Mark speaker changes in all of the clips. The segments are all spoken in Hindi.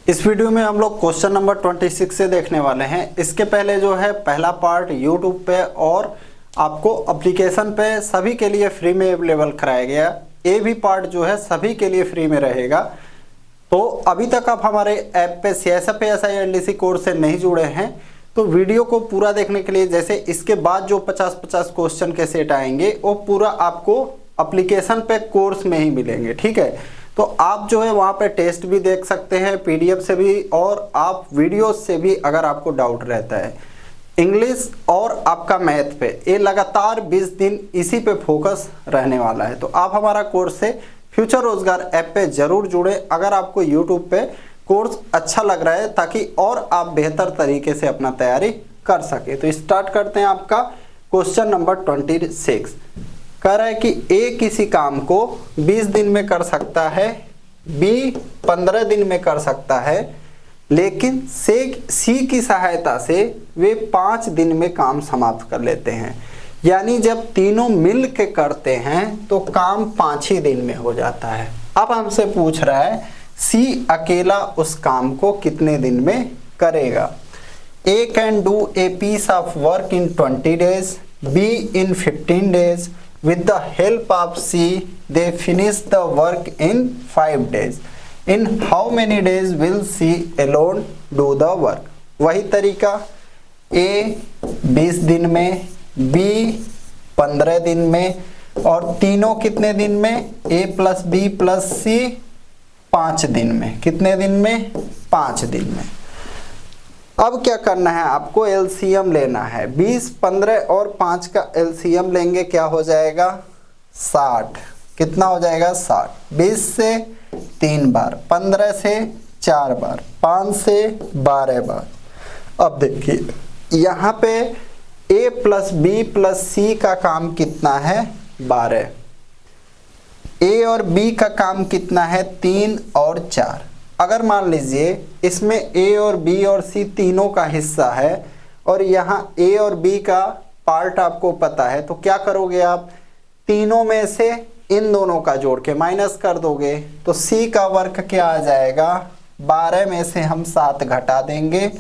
Speaker 1: इस वीडियो में हम लोग क्वेश्चन नंबर 26 से देखने वाले हैं। इसके पहले जो है पहला पार्ट यूट्यूब पे और आपको एप्लीकेशन पे सभी के लिए फ्री में अवेलेबल कराया गया। ये भी पार्ट जो है सभी के लिए फ्री में रहेगा। तो अभी तक आप हमारे ऐप पे CSF SILDC कोर्स से नहीं जुड़े हैं तो वीडियो को पूरा देखने के लिए, जैसे इसके बाद जो 50-50 क्वेश्चन के सेट आएंगे वो पूरा आपको एप्लीकेशन पे कोर्स में ही मिलेंगे। ठीक है, तो आप जो है वहाँ पे टेस्ट भी देख सकते हैं PDF से भी, और आप वीडियो से भी अगर आपको डाउट रहता है। इंग्लिश और आपका मैथ पे ये लगातार 20 दिन इसी पे फोकस रहने वाला है। तो आप हमारा कोर्स से फ्यूचर रोजगार ऐप पे जरूर जुड़े अगर आपको यूट्यूब पे कोर्स अच्छा लग रहा है, ताकि और आप बेहतर तरीके से अपना तैयारी कर सके। तो स्टार्ट करते हैं आपका क्वेश्चन नंबर 26। कह रहा है कि A किसी काम को 20 दिन में कर सकता है, B 15 दिन में कर सकता है, लेकिन C की सहायता से वे 5 दिन में काम समाप्त कर लेते हैं। यानी जब तीनों मिल के करते हैं तो काम 5 ही दिन में हो जाता है। अब हमसे पूछ रहा है C अकेला उस काम को कितने दिन में करेगा। A can do a piece of work in 20 days, B in 15 days. With the help of C, they finish the work in 5 days. In how many days will C alone do the work? वही तरीका, A 20 दिन में, B 15 दिन में, और तीनों कितने दिन में, A plus B plus C 5 दिन में। कितने दिन में? 5 दिन में। अब क्या करना है, आपको LCM लेना है। 20, 15 और 5 का LCM लेंगे, क्या हो जाएगा? 60। कितना हो जाएगा? 60। 20 से 3 बार, 15 से 4 बार, 5 से 12 बार। अब देखिए यहाँ पे A plus B plus C का काम कितना है? 12। A और B का काम कितना है? 3 और 4। अगर मान लीजिए इसमें A और B और C तीनों का हिस्सा है और यहाँ A और B का पार्ट आपको पता है, तो क्या करोगे आप? तीनों में से इन दोनों का जोड़ के माइनस कर दोगे तो C का वर्क क्या आ जाएगा? 12 में से हम 7 घटा देंगे,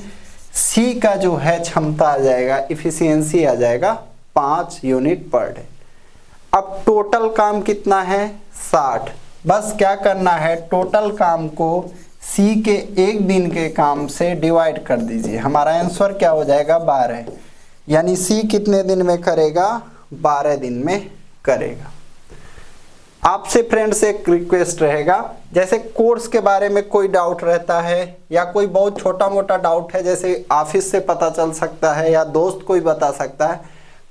Speaker 1: C का जो है क्षमता आ जाएगा, इफिशियंसी आ जाएगा 5 यूनिट पर डे। अब टोटल काम कितना है? 60। बस क्या करना है, टोटल काम को C के एक दिन के काम से डिवाइड कर दीजिए। हमारा आंसर क्या हो जाएगा? 12। यानी C कितने दिन में करेगा? 12 दिन में करेगा। आपसे फ्रेंड्स एक रिक्वेस्ट रहेगा, जैसे कोर्स के बारे में कोई डाउट रहता है या कोई बहुत छोटा मोटा डाउट है, जैसे ऑफिस से पता चल सकता है या दोस्त कोई बता सकता है,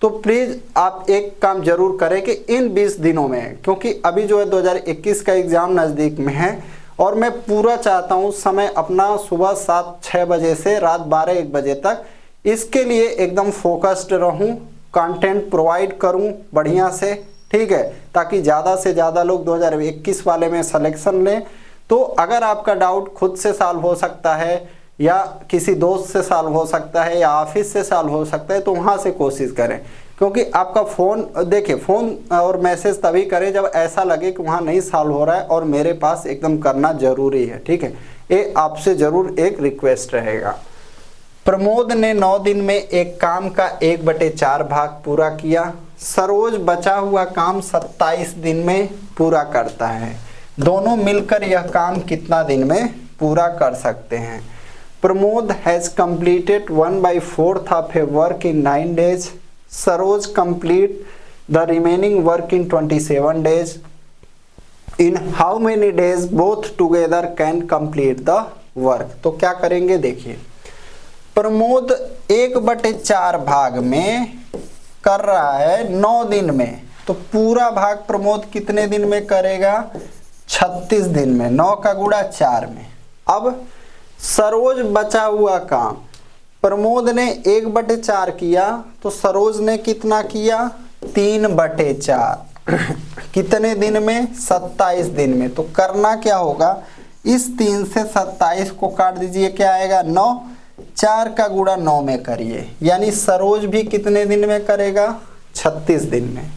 Speaker 1: तो प्लीज़ आप एक काम जरूर करें कि इन 20 दिनों में, क्योंकि अभी जो है 2021 का एग्ज़ाम नज़दीक में है और मैं पूरा चाहता हूँ समय अपना सुबह 7-6 बजे से रात 12-1 बजे तक इसके लिए एकदम फोकस्ड रहूँ, कंटेंट प्रोवाइड करूँ बढ़िया से। ठीक है, ताकि ज़्यादा से ज़्यादा लोग 2021 वाले में सिलेक्शन लें। तो अगर आपका डाउट खुद से सॉल्व हो सकता है या किसी दोस्त से सॉल्व हो सकता है या ऑफिस से सॉल्व हो सकता है, तो वहाँ से कोशिश करें, क्योंकि आपका फ़ोन देखिए, फ़ोन और मैसेज तभी करें जब ऐसा लगे कि वहाँ नहीं सॉल्व हो रहा है और मेरे पास एकदम करना ज़रूरी है। ठीक है, ये आपसे ज़रूर एक रिक्वेस्ट रहेगा। प्रमोद ने 9 दिन में एक काम का 1/4 भाग पूरा किया। सरोज बचा हुआ काम 27 दिन में पूरा करता है। दोनों मिलकर यह काम कितना दिन में पूरा कर सकते हैं? Pramod has completed 1/4 of a work in 9 days. Saroj complete the remaining work in 27 days. In how many days both together can complete the work? तो क्या करेंगे, देखिए प्रमोद 1/4 भाग में कर रहा है 9 दिन में, तो पूरा भाग प्रमोद कितने दिन में करेगा? 36 दिन में। 9 का गुणा 4 में। अब सरोज बचा हुआ काम प्रमोद ने 1/4 किया, तो सरोज ने कितना किया? 3/4। कितने दिन में? 27 दिन में। तो करना क्या होगा, इस 3 से 27 को काट दीजिए, क्या आएगा? 9। 4 का गुणा 9 में करिए, यानी सरोज भी कितने दिन में करेगा? 36 दिन में।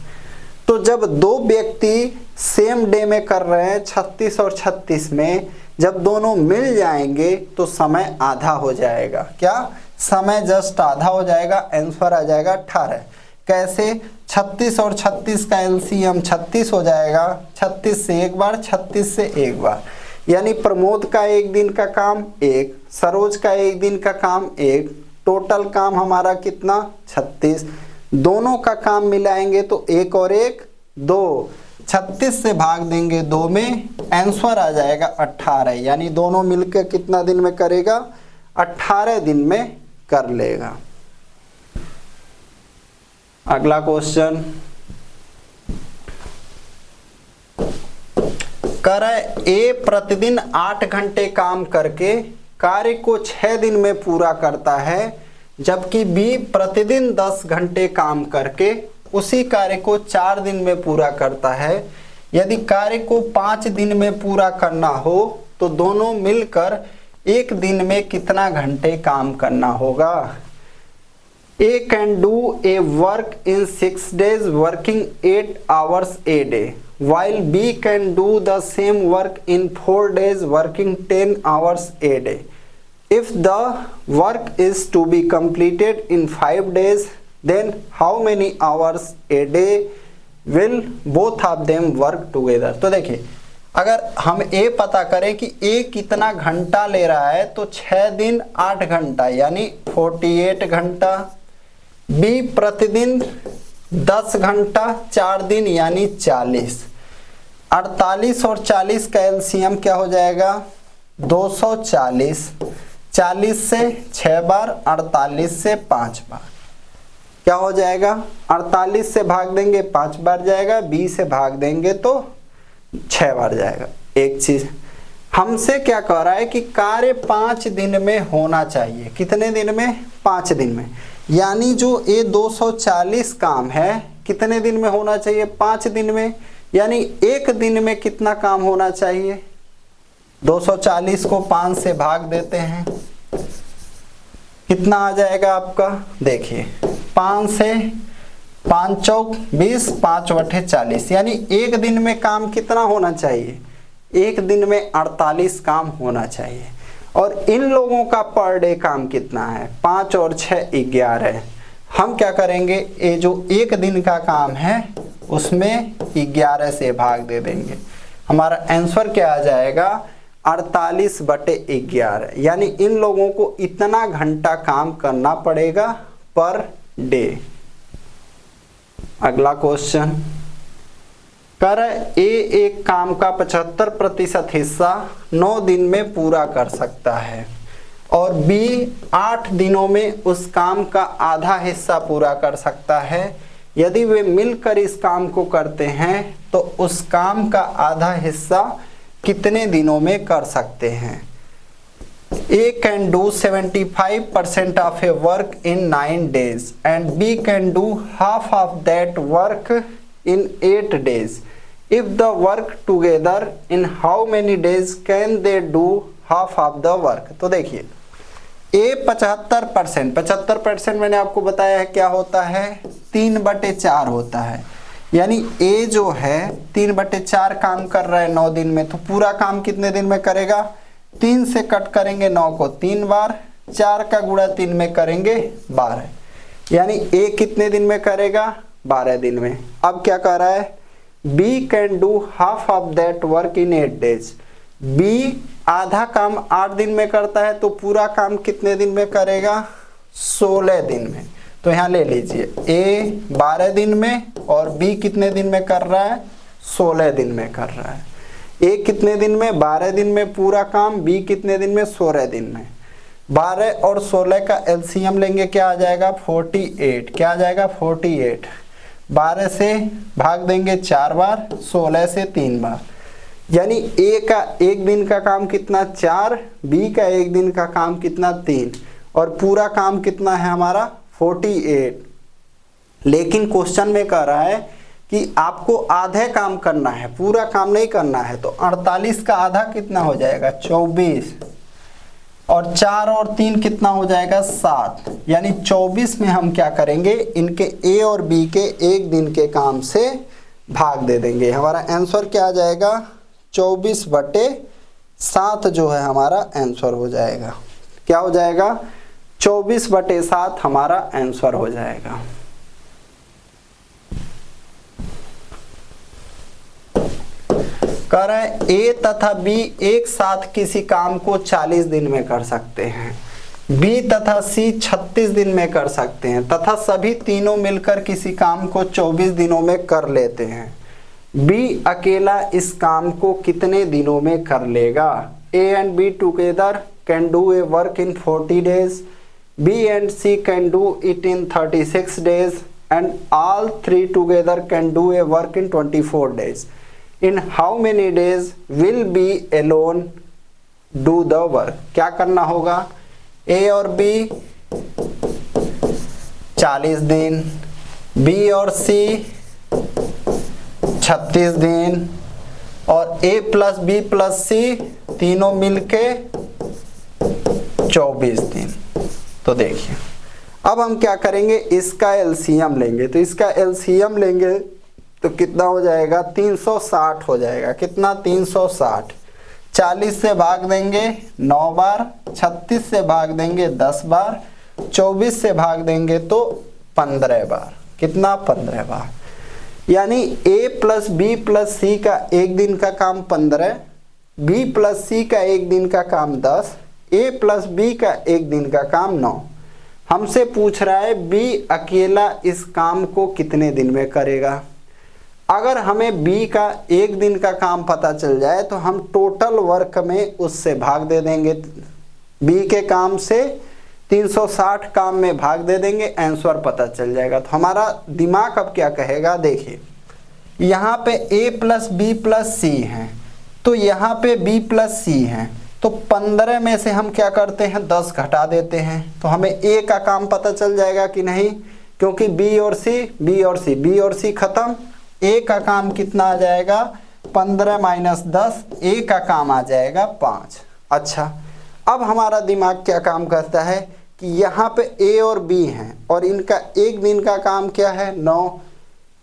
Speaker 1: तो जब दो व्यक्ति सेम डे में कर रहे हैं 36 और 36 में, जब दोनों मिल जाएंगे तो समय आधा हो जाएगा। क्या? समय जस्ट आधा हो जाएगा, आंसर आ जाएगा 18। कैसे? 36 और 36 का एलसीएम 36 हो जाएगा, 36 से एक बार, 36 से एक बार, यानी प्रमोद का एक दिन का काम 1, सरोज का एक दिन का काम 1, टोटल काम हमारा कितना? 36। दोनों का काम मिलाएंगे तो 1 और 1 2, 36 से भाग देंगे 2 में, आंसर आ जाएगा 18, यानी दोनों मिलकर कितना दिन में करेगा? 18 दिन में कर लेगा। अगला क्वेश्चन कर ए प्रतिदिन 8 घंटे काम करके कार्य को 6 दिन में पूरा करता है, जबकि बी प्रतिदिन 10 घंटे काम करके उसी कार्य को 4 दिन में पूरा करता है। यदि कार्य को 5 दिन में पूरा करना हो तो दोनों मिलकर एक दिन में कितना घंटे काम करना होगा? A can do a work in 6 days working 8 hours a day, while B can do the same work in 4 days working 10 hours a day. If the work is to be completed in 5 days, then how many hours a day will both of them work together? तो देखिए, अगर हम A पता करें कि A कितना घंटा ले रहा है तो 6 दिन 8 घंटा यानी 48 घंटा, B प्रतिदिन 10 घंटा 4 दिन यानी 40, 48 और 40 का एलसीएम क्या हो जाएगा? 240, 40 से 6 बार, 48 से 5 बार, क्या हो जाएगा? 48 से भाग देंगे 5 बार जाएगा, 20 से भाग देंगे तो 6 बार जाएगा। एक चीज हमसे क्या कह रहा है कि कार्य 5 दिन में होना चाहिए। कितने दिन में? 5 दिन में, यानी जो ये 240 काम है कितने दिन में होना चाहिए? 5 दिन में, यानी एक दिन में कितना काम होना चाहिए? 240 को 5 से भाग देते हैं, कितना आ जाएगा आपका? देखिए 5 से 5 चौक 20, 5 बटे 40, यानी एक दिन में काम कितना होना चाहिए? एक दिन में 48 काम होना चाहिए। और इन लोगों का पर डे काम कितना है? 5 और 6 11। हम क्या करेंगे, ये जो एक दिन का काम है उसमें 11 से भाग दे देंगे, हमारा आंसर क्या आ जाएगा? 48 बटे 11, यानी इन लोगों को इतना घंटा काम करना पड़ेगा पर डे। अगला क्वेश्चन कर ए एक काम का 75% हिस्सा 9 दिन में पूरा कर सकता है और बी 8 दिनों में उस काम का आधा हिस्सा पूरा कर सकता है। यदि वे मिलकर इस काम को करते हैं तो उस काम का आधा हिस्सा कितने दिनों में कर सकते हैं? A can do 75% of a work in 9 days and B can do half of that work in 8 days. If the work together, in how many days can they do half of the work? तो देखिए A 75% मैंने आपको बताया है क्या होता है? 3/4 होता है, यानी A जो है 3/4 काम कर रहा है 9 दिन में, तो पूरा काम कितने दिन में करेगा? 3 से कट करेंगे 9 को 3 बार, 4 का गुणा 3 में करेंगे 12, यानी A कितने दिन में करेगा? 12 दिन में। अब क्या कर रहा है? B can do half of that work in 8 days. B आधा काम 8 दिन में करता है तो पूरा काम कितने दिन में करेगा? 16 दिन में। तो यहाँ ले लीजिए A 12 दिन में और B कितने दिन में कर रहा है? 16 दिन में कर रहा है। A कितने दिन में? 12 दिन में पूरा काम, B कितने दिन में? 16 दिन में। 12 और 16 का एलसीएम लेंगे, क्या आ जाएगा? 48। क्या आ जाएगा? 48। 12 से भाग देंगे 4 बार, 16 से 3 बार, यानी A का एक दिन का काम कितना? 4, B का एक दिन का काम कितना? 3, और पूरा काम कितना है हमारा? 48। लेकिन क्वेश्चन में कह रहा है कि आपको आधे काम करना है, पूरा काम नहीं करना है, तो 48 का आधा कितना हो जाएगा? 24, और 4 और 3 कितना हो जाएगा? 7, यानी 24 में हम क्या करेंगे? इनके A और B के एक दिन के काम से भाग दे देंगे। हमारा आंसर क्या आ जाएगा? 24/3। 7 जो है हमारा आंसर हो जाएगा। क्या हो जाएगा? 24/7 हमारा आंसर हो जाएगा। कह रहे हैं ए तथा बी एक साथ किसी काम को 40 दिन में कर सकते हैं, बी तथा सी 36 दिन में कर सकते हैं तथा सभी तीनों मिलकर किसी काम को 24 दिनों में कर लेते हैं। बी अकेला इस काम को कितने दिनों में कर लेगा? A and B together can do a work in 40 days, B and C can do it in 36 days and all three together can do a work in 24 days. In how many days will be alone do the work? क्या करना होगा? ए और बी 40 दिन, बी और सी 36 दिन और ए प्लस बी प्लस सी तीनों मिलके 24 दिन। तो देखिए अब हम क्या करेंगे, इसका एलसीएम लेंगे। तो इसका एलसीएम लेंगे तो कितना हो जाएगा? 360 हो जाएगा। कितना? 360। 40 से भाग देंगे 9 बार, 36 से भाग देंगे 10 बार, 24 से भाग देंगे तो 15 बार। कितना? 15 बार। यानी ए प्लस बी प्लस सी का एक दिन का काम 15, बी प्लस सी का एक दिन का काम 10, ए प्लस बी का एक दिन का काम 9। हमसे पूछ रहा है बी अकेला इस काम को कितने दिन में करेगा। अगर हमें बी का एक दिन का काम पता चल जाए तो हम टोटल वर्क में उससे भाग दे देंगे। बी के काम से 360 काम में भाग दे देंगे, आंसर पता चल जाएगा। तो हमारा दिमाग अब क्या कहेगा, देखिए यहाँ पे ए प्लस बी प्लस सी है, तो यहाँ पे बी प्लस सी है, तो 15 में से हम क्या करते हैं 10 घटा देते हैं। तो हमें ए का काम पता चल जाएगा कि नहीं, क्योंकि बी और सी खत्म। ए का काम कितना आ जाएगा? 15 माइनस 10, ए का काम आ जाएगा 5। अच्छा, अब हमारा दिमाग क्या काम करता है कि यहाँ पे ए और बी हैं और इनका एक दिन का काम क्या है? 9।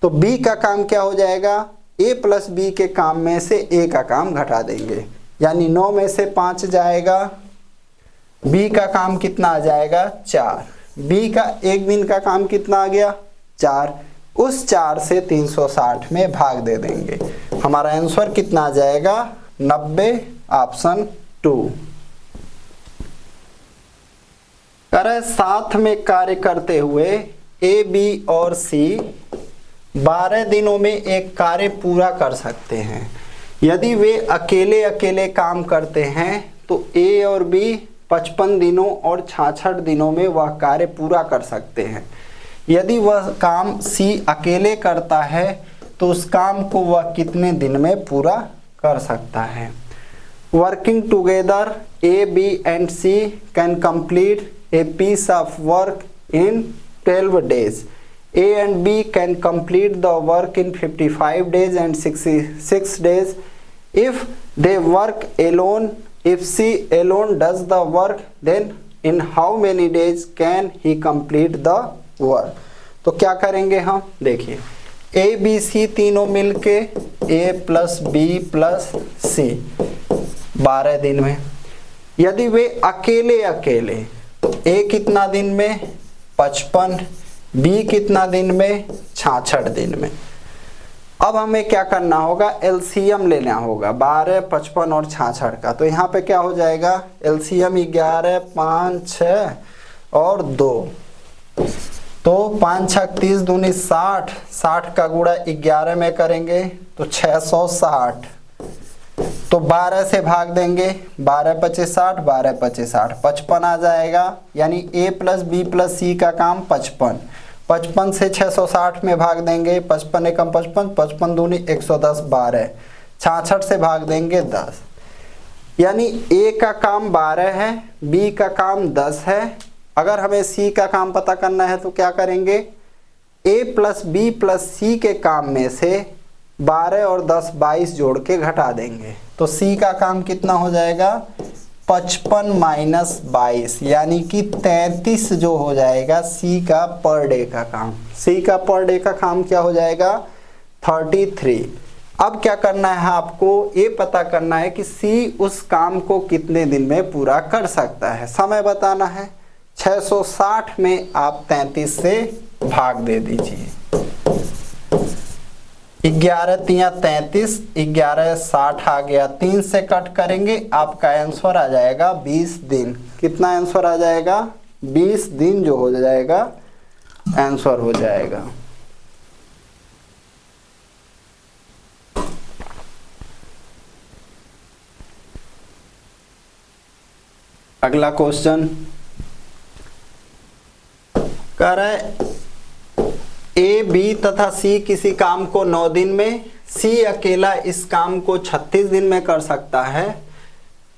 Speaker 1: तो बी का काम क्या हो जाएगा? ए प्लस बी के काम में से ए का काम घटा देंगे, यानी 9 में से 5 जाएगा। बी का काम कितना आ जाएगा? 4। बी का एक दिन का काम कितना आ गया? 4। उस 4 से 360 में भाग दे देंगे। हमारा आंसर कितना आ जाएगा? 90, ऑप्शन 2। करे साथ में कार्य करते हुए ए बी और सी 12 दिनों में एक कार्य पूरा कर सकते हैं। यदि वे अकेले अकेले काम करते हैं तो ए और बी 55 दिनों और 66 दिनों में वह कार्य पूरा कर सकते हैं। यदि वह काम सी अकेले करता है तो उस काम को वह कितने दिन में पूरा कर सकता है। Working together A B and C can complete a piece of work in 12 days. A and B can complete the work in 55 days and 66 days. If they work alone, if C alone does the work, then in how many days can he complete the work? तो क्या करेंगे हम, देखिए ए बी सी तीनों मिलके ए प्लस बी प्लस सी 12 दिन में। यदि वे अकेले अकेले तो ए कितना दिन में? 55, बी कितना दिन में? 66 दिन में। अब हमें क्या करना होगा, एलसीएम लेना होगा 12, 55 और 66 का। तो यहाँ पे क्या हो जाएगा, एलसीएम 11, 5, 6 और 2। तो 5 6 30 दूनी 60, 60 का गुणा 11 में करेंगे तो 660। तो 12 से भाग देंगे, 12 25 60, 12 25 60, 55 आ जाएगा। यानी ए प्लस बी प्लस सी का काम 55। 55 से 660 में भाग देंगे, 55 एकम 55, 55 दूनी 110, 12। 66 से भाग देंगे 10। यानी ए का काम 12 है, बी का काम 10 है। अगर हमें सी का काम पता करना है तो क्या करेंगे, ए प्लस बी प्लस सी के काम में से 12 और 10 22 जोड़ के घटा देंगे। तो सी का काम कितना हो जाएगा, 55 माइनस 22, यानी कि 33 जो हो जाएगा सी का पर डे का काम। सी का पर डे का काम क्या हो जाएगा, 33। अब क्या करना है, आपको ये पता करना है कि सी उस काम को कितने दिन में पूरा कर सकता है। समय बताना है, 660 में आप 33 से भाग दे दीजिए। 11 तिया 33, 11 60 आ गया, 3 से कट करेंगे, आपका आंसर आ जाएगा 20 दिन। कितना आंसर आ जाएगा? 20 दिन जो हो जाएगा आंसर हो जाएगा। अगला क्वेश्चन कह रहा है ए, बी तथा सी किसी काम को 9 दिन में, सी अकेला इस काम को 36 दिन में कर सकता है।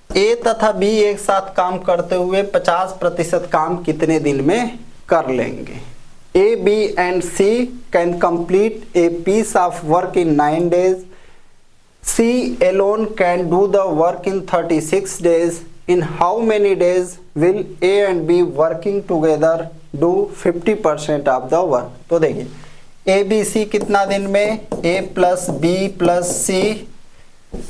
Speaker 1: ए तथा बी एक साथ काम करते हुए 50% काम कितने दिन में कर लेंगे? A, B and C can complete a piece of work in 9 days. C alone can do the work in 36 days. In how many days will A and B working together do 50% of the work? तो देखिए A, B, C कितना दिन में? A plus B plus C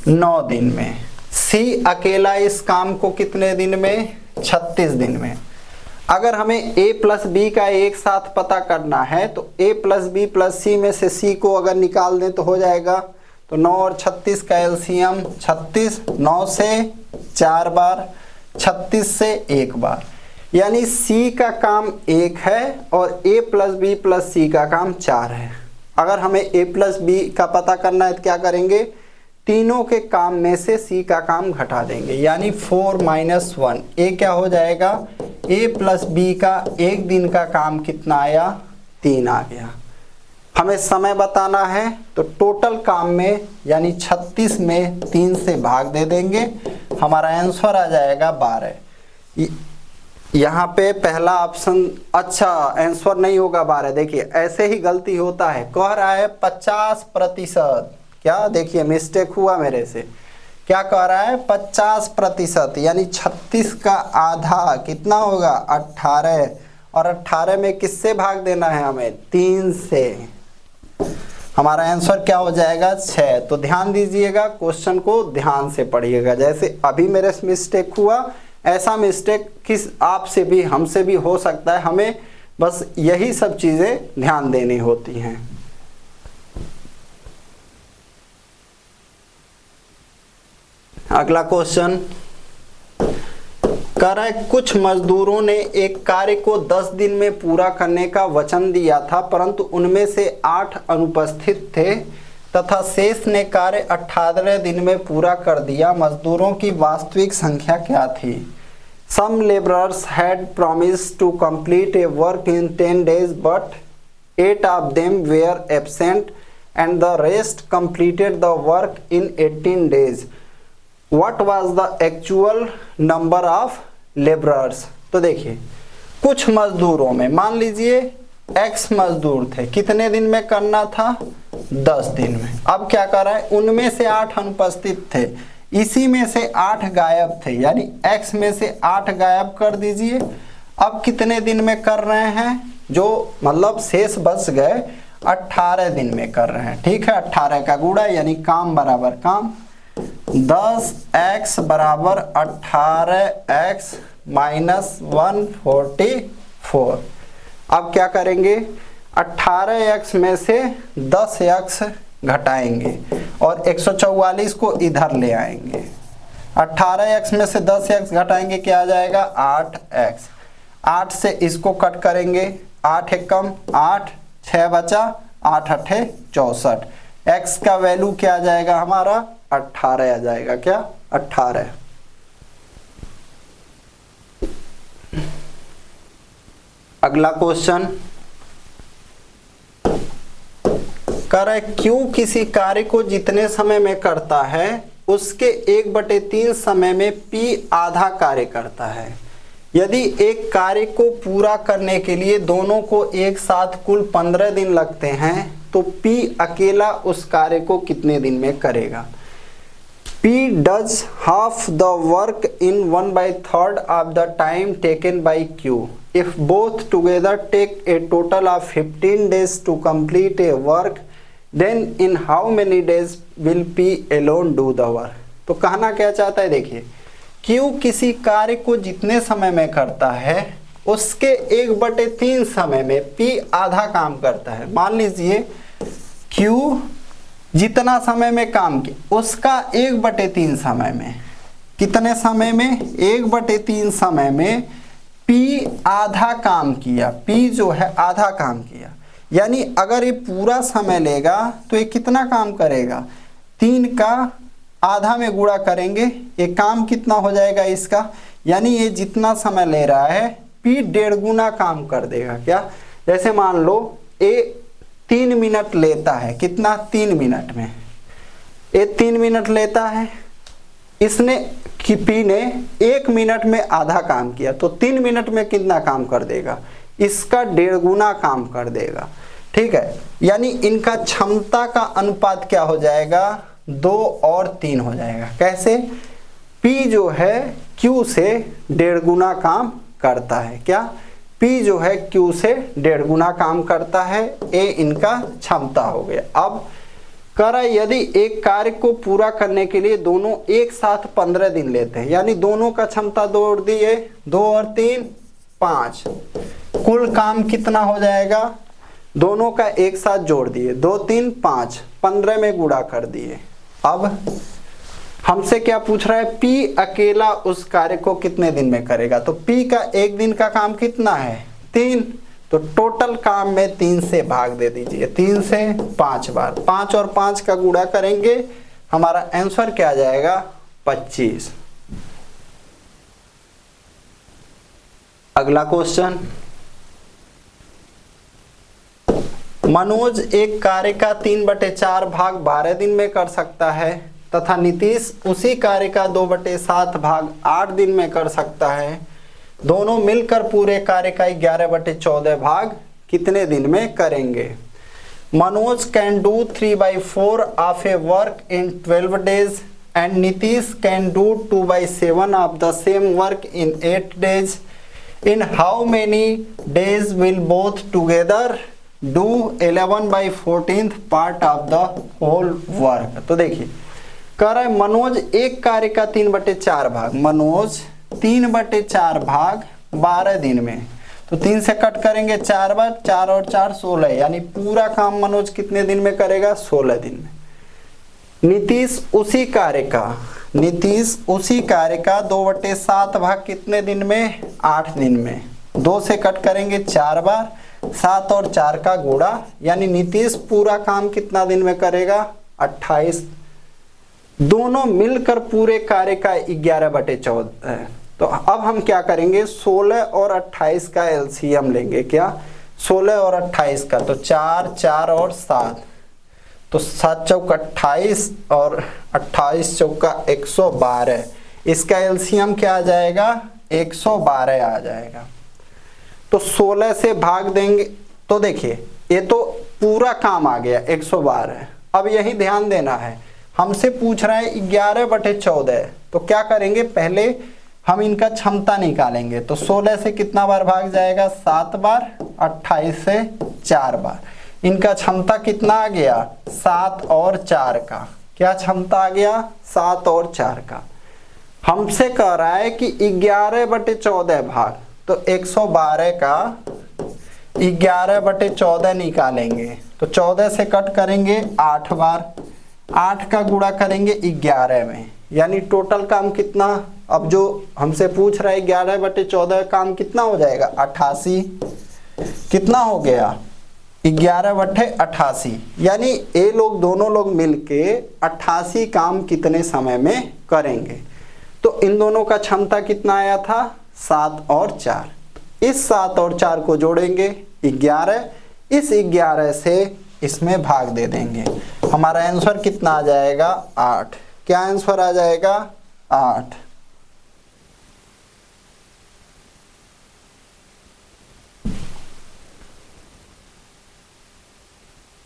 Speaker 1: 9 दिन में। C अकेला इस काम को कितने दिन में? 36 दिन में। अगर हमें A प्लस B का एक साथ पता करना है तो A plus B plus C में से C को अगर निकाल दें तो हो जाएगा। तो 9 और 36 का एलसीएम 36, 9 से 4 बार, 36 से 1 बार, यानी C का काम 1 है और A plus B plus C का काम 4 है। अगर हमें A प्लस B का पता करना है तो क्या करेंगे? तीनों के काम में से C का काम घटा देंगे, यानी 4 माइनस 1। A क्या हो जाएगा? A प्लस B का एक दिन का काम कितना आया? 3 आ गया। हमें समय बताना है तो टोटल काम में यानी 36 में 3 से भाग दे देंगे, हमारा आंसर आ जाएगा 12। यहाँ पे पहला ऑप्शन अच्छा आंसर नहीं होगा 12। देखिए ऐसे ही गलती होता है, कह रहा है 50%। क्या देखिए मिस्टेक हुआ मेरे से, क्या कह रहा है? 50%, यानी 36 का आधा कितना होगा? 18, और 18 में किससे भाग देना है हमें? 3 से। हमारा आंसर क्या हो जाएगा? 6। तो ध्यान दीजिएगा, क्वेश्चन को ध्यान से पढ़िएगा। जैसे अभी मेरे से मिस्टेक हुआ, ऐसा मिस्टेक किस आपसे भी हमसे भी हो सकता है। हमें बस यही सब चीजें ध्यान देनी होती हैं। अगला क्वेश्चन कह रहा है कुछ मजदूरों ने एक कार्य को 10 दिन में पूरा करने का वचन दिया था, परंतु उनमें से 8 अनुपस्थित थे तथा शेष ने कार्य 18 दिन में पूरा कर दिया। मजदूरों की वास्तविक संख्या क्या थी? Some laborers had promised to complete a work in 10 days, but 8 of them were absent and the rest completed the work in 18 days. What was the actual number of laborers? तो देखिए कुछ मजदूरों में, मान लीजिए x मजदूर थे, कितने दिन में करना था? 10 दिन में। अब क्या कर रहा है? उनमें से 8 अनुपस्थित थे, इसी में से 8 गायब थे, यानी x में से 8 गायब कर दीजिए। अब कितने दिन में कर रहे हैं? जो मतलब शेष बच गए 18 दिन में कर रहे हैं। ठीक है, 18 का गुणा यानी काम बराबर काम। 10x बराबर 18x माइनस 144। अब क्या करेंगे? 18x में से 10x घटाएंगे और 144 को इधर ले आएंगे। 18x में से 10x घटाएंगे, क्या आ जाएगा? 8x। 8 से इसको कट करेंगे, 8 एक कम 8, 6 बचा, 8 8 64। x का वैल्यू क्या आ जाएगा हमारा? 18 आ जाएगा। क्या? 18। अगला क्वेश्चन कर रहा है क्यों किसी कार्य को जितने समय में करता है उसके 1/3 समय में P आधा कार्य करता है। यदि एक कार्य को पूरा करने के लिए दोनों को एक साथ कुल 15 दिन लगते हैं तो P अकेला उस कार्य को कितने दिन में करेगा? P does half the work in 1/3 of the time taken by Q. If both together take a total of 15 days to complete a work, then in how many days will P alone do the work. तो कहना क्या चाहता है, देखिए क्यू किसी कार्य को जितने समय में करता है उसके 1/3 समय में पी आधा काम करता है। मान लीजिए क्यू जितना समय में काम किया उसका 1/3 समय में, कितने समय में, 1/3 समय में पी आधा काम किया, पी जो है आधा काम किया। यानी अगर ये पूरा समय लेगा तो ये कितना काम करेगा, 3 का आधा में गुणा करेंगे, ये काम कितना हो जाएगा इसका, यानी ये जितना समय ले रहा है पी 1.5 गुना काम कर देगा। क्या, जैसे मान लो ये 3 मिनट लेता है, कितना, 3 मिनट में, ये 3 मिनट लेता है, इसने कि पी ने 1 मिनट में आधा काम किया तो 3 मिनट में कितना काम कर देगा, इसका 1.5 गुना काम कर देगा। ठीक है, यानी इनका क्षमता का अनुपात क्या हो जाएगा, 2 और 3 हो जाएगा। कैसे, पी जो है क्यू से 1.5 गुना काम करता है। क्या, पी जो है क्यू से 1.5 गुना काम करता है, ये इनका क्षमता हो गया। अब कह रहा है यदि एक कार्य को पूरा करने के लिए दोनों एक साथ 15 दिन लेते हैं, यानी दोनों का क्षमता जोड़ दिए, 2 और 3 5, कुल काम कितना हो जाएगा, दोनों का एक साथ जोड़ दिए, 2 3 5, 15 में गुणा कर दिए। अब हमसे क्या पूछ रहा है, पी अकेला उस कार्य को कितने दिन में करेगा। तो पी का 1 दिन का काम कितना है, 3, तो टोटल काम में 3 से भाग दे दीजिए, 3 से 5 बार, 5 और 5 का गुणा करेंगे, हमारा आंसर क्या आ जाएगा, 25। अगला क्वेश्चन, मनोज एक कार्य का 3/4 भाग 12 दिन में कर सकता है तथा नीतीश उसी कार्य का 2/7 भाग 8 दिन में कर सकता है। दोनों मिलकर पूरे कार्य का 11/14 भाग कितने दिन में करेंगे। Manoj can do 3/4 of a work in 12 days and Nitish can do 2/7 of the same work in 8 days. In how many days will both together do 11/14 part of the whole work. तो देखिए कह रहा है मनोज एक कार्य का 3/4 भाग, मनोज 3/4 भाग 12 दिन में, तो 3 से कट करेंगे 4 बार, 4 और 4 16, यानी पूरा काम मनोज कितने दिन में करेगा, 16 दिन में। नीतीश उसी कार्य का 2/7 भाग कितने दिन में, 8 दिन में। 2 से कट करेंगे 4 बार, 7 और 4 का गुणा, यानी नीतीश पूरा काम कितना दिन में करेगा, 28। दोनों मिलकर पूरे कार्य का 11/14 है। तो अब हम क्या करेंगे, 16 और 28 का एलसीएम लेंगे। क्या, 16 और 28 का, तो 4 4 और 7, तो 7 चौक 28 और 28 चौका 112, इसका एलसीएम क्या आ जाएगा, 112 आ जाएगा। तो 16 से भाग देंगे, तो देखिए ये तो पूरा काम आ गया 112। अब यही ध्यान देना है, हमसे पूछ रहा है 11/14, तो क्या करेंगे, पहले हम इनका क्षमता निकालेंगे। तो 16 से कितना बार भाग जाएगा, 7 बार, 28 से 4 बार, इनका क्षमता कितना आ गया, 7 और 4 का। क्या क्षमता आ गया, 7 और 4 का। हमसे कह रहा है कि 11/14 भाग, तो 112 का 11/14 निकालेंगे, तो 14 से कट करेंगे 8 बार, 8 का गुणा करेंगे 11 में, यानी टोटल काम कितना, अब जो हमसे पूछ रहा है 11/14 काम कितना हो जाएगा, 88। कितना हो गया, 11/88, यानी ये लोग दोनों लोग मिलके 88 काम कितने समय में करेंगे। तो इन दोनों का क्षमता कितना आया था, 7 और 4। इस 7 और 4 को जोड़ेंगे 11, इस 11 से इसमें भाग दे देंगे, हमारा आंसर कितना आ जाएगा, 8। क्या आंसर आ जाएगा, 8।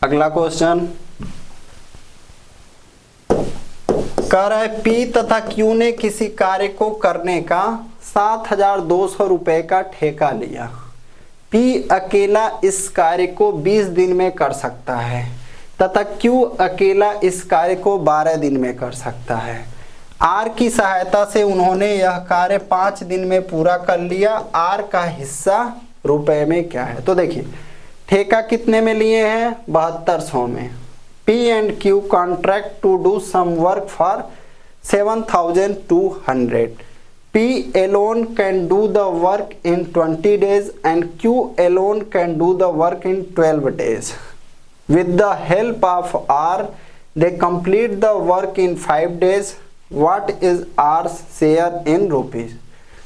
Speaker 1: अगला क्वेश्चन कह रहा है पी तथा क्यू ने किसी कार्य को करने का 7,200 रुपए का ठेका लिया। पी अकेला इस कार्य को 20 दिन में कर सकता है। तथा Q अकेला इस कार्य को 12 दिन में कर सकता है। R की सहायता से उन्होंने यह कार्य 5 दिन में पूरा कर लिया। R का हिस्सा रुपए में क्या है? तो देखिए ठेका कितने में लिए हैं? 7200 में। P and Q contract to do some work for 7200. P alone can do the work in 20 days and Q alone can do the work in 12 days. With the help of R, they complete the work in 5 days. What is R's share in rupees?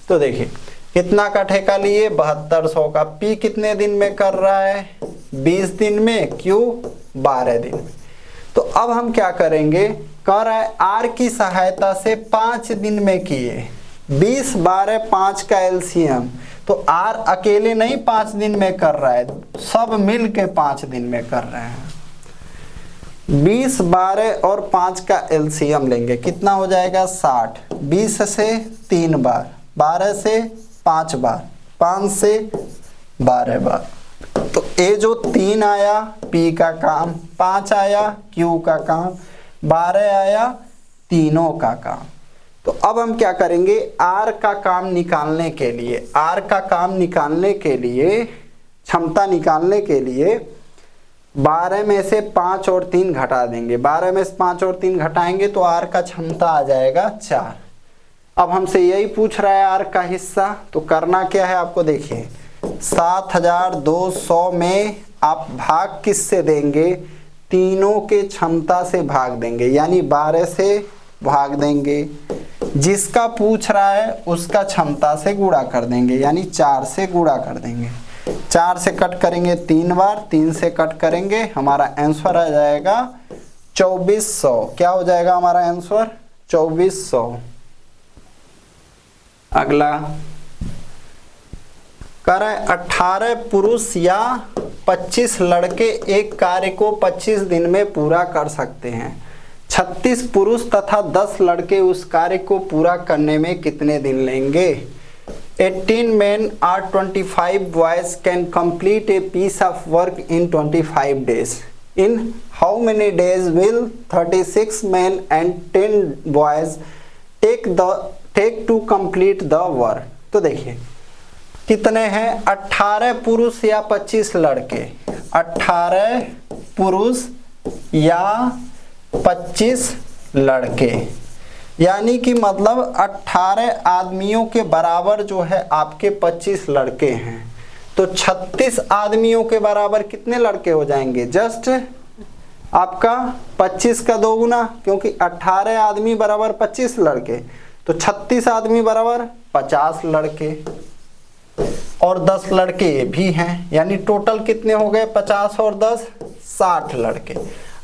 Speaker 1: तो देखिए कितना का ठेका लिए? 7200 का। P कितने दिन में कर रहा है? 20 दिन में। Q 12 दिन में। तो अब हम क्या करेंगे? कह रहा है R की सहायता से 5 दिन में किए। 20, 12, 5 का एलसीएम। तो R अकेले नहीं 5 दिन में कर रहा है, सब मिल के 5 दिन में कर रहे हैं। 20, 12 और 5 का एलसीएम लेंगे, कितना हो जाएगा? 60। 20 से 3 बार, 12 से 5 बार, 5 से 12 बार। तो ये जो 3 आया P का काम, 5 आया Q का काम, 12 आया तीनों का काम। तो अब हम क्या करेंगे? R का काम निकालने के लिए, R का काम निकालने के लिए, क्षमता निकालने के लिए 12 में से 5 और 3 घटा देंगे। 12 में से 5 और 3 घटाएंगे तो R का क्षमता आ जाएगा 4। अब हमसे यही पूछ रहा है R का हिस्सा, तो करना क्या है आपको? देखिए 7200 में आप भाग किससे देंगे? तीनों के क्षमता से भाग देंगे, यानी 12 से भाग देंगे। जिसका पूछ रहा है उसका क्षमता से गुणा कर देंगे, यानी 4 से गुणा कर देंगे। 4 से कट करेंगे 3 बार, 3 से कट करेंगे, हमारा आंसर आ जाएगा 2400। क्या हो जाएगा हमारा आंसर? 2400। अगला कह रहा है 18 पुरुष या 25 लड़के एक कार्य को 25 दिन में पूरा कर सकते हैं। 36 पुरुष तथा 10 लड़के उस कार्य को पूरा करने में कितने दिन लेंगे? 18 men or 25 boys can complete a piece of work in 25 days. In how many days will 36 men and 10 boys take to complete the work? तो देखिए कितने हैं? 18 पुरुष या 25 लड़के। 18 पुरुष या 25 लड़के, यानी कि मतलब 18 आदमियों के बराबर जो है आपके 25 लड़के हैं। तो 36 आदमियों के बराबर कितने लड़के हो जाएंगे? जस्ट आपका 25 का 2 गुना, क्योंकि 18 आदमी बराबर 25 लड़के, तो 36 आदमी बराबर 50 लड़के और 10 लड़के ये भी हैं, यानी टोटल कितने हो गए? 50 और 10 60 लड़के।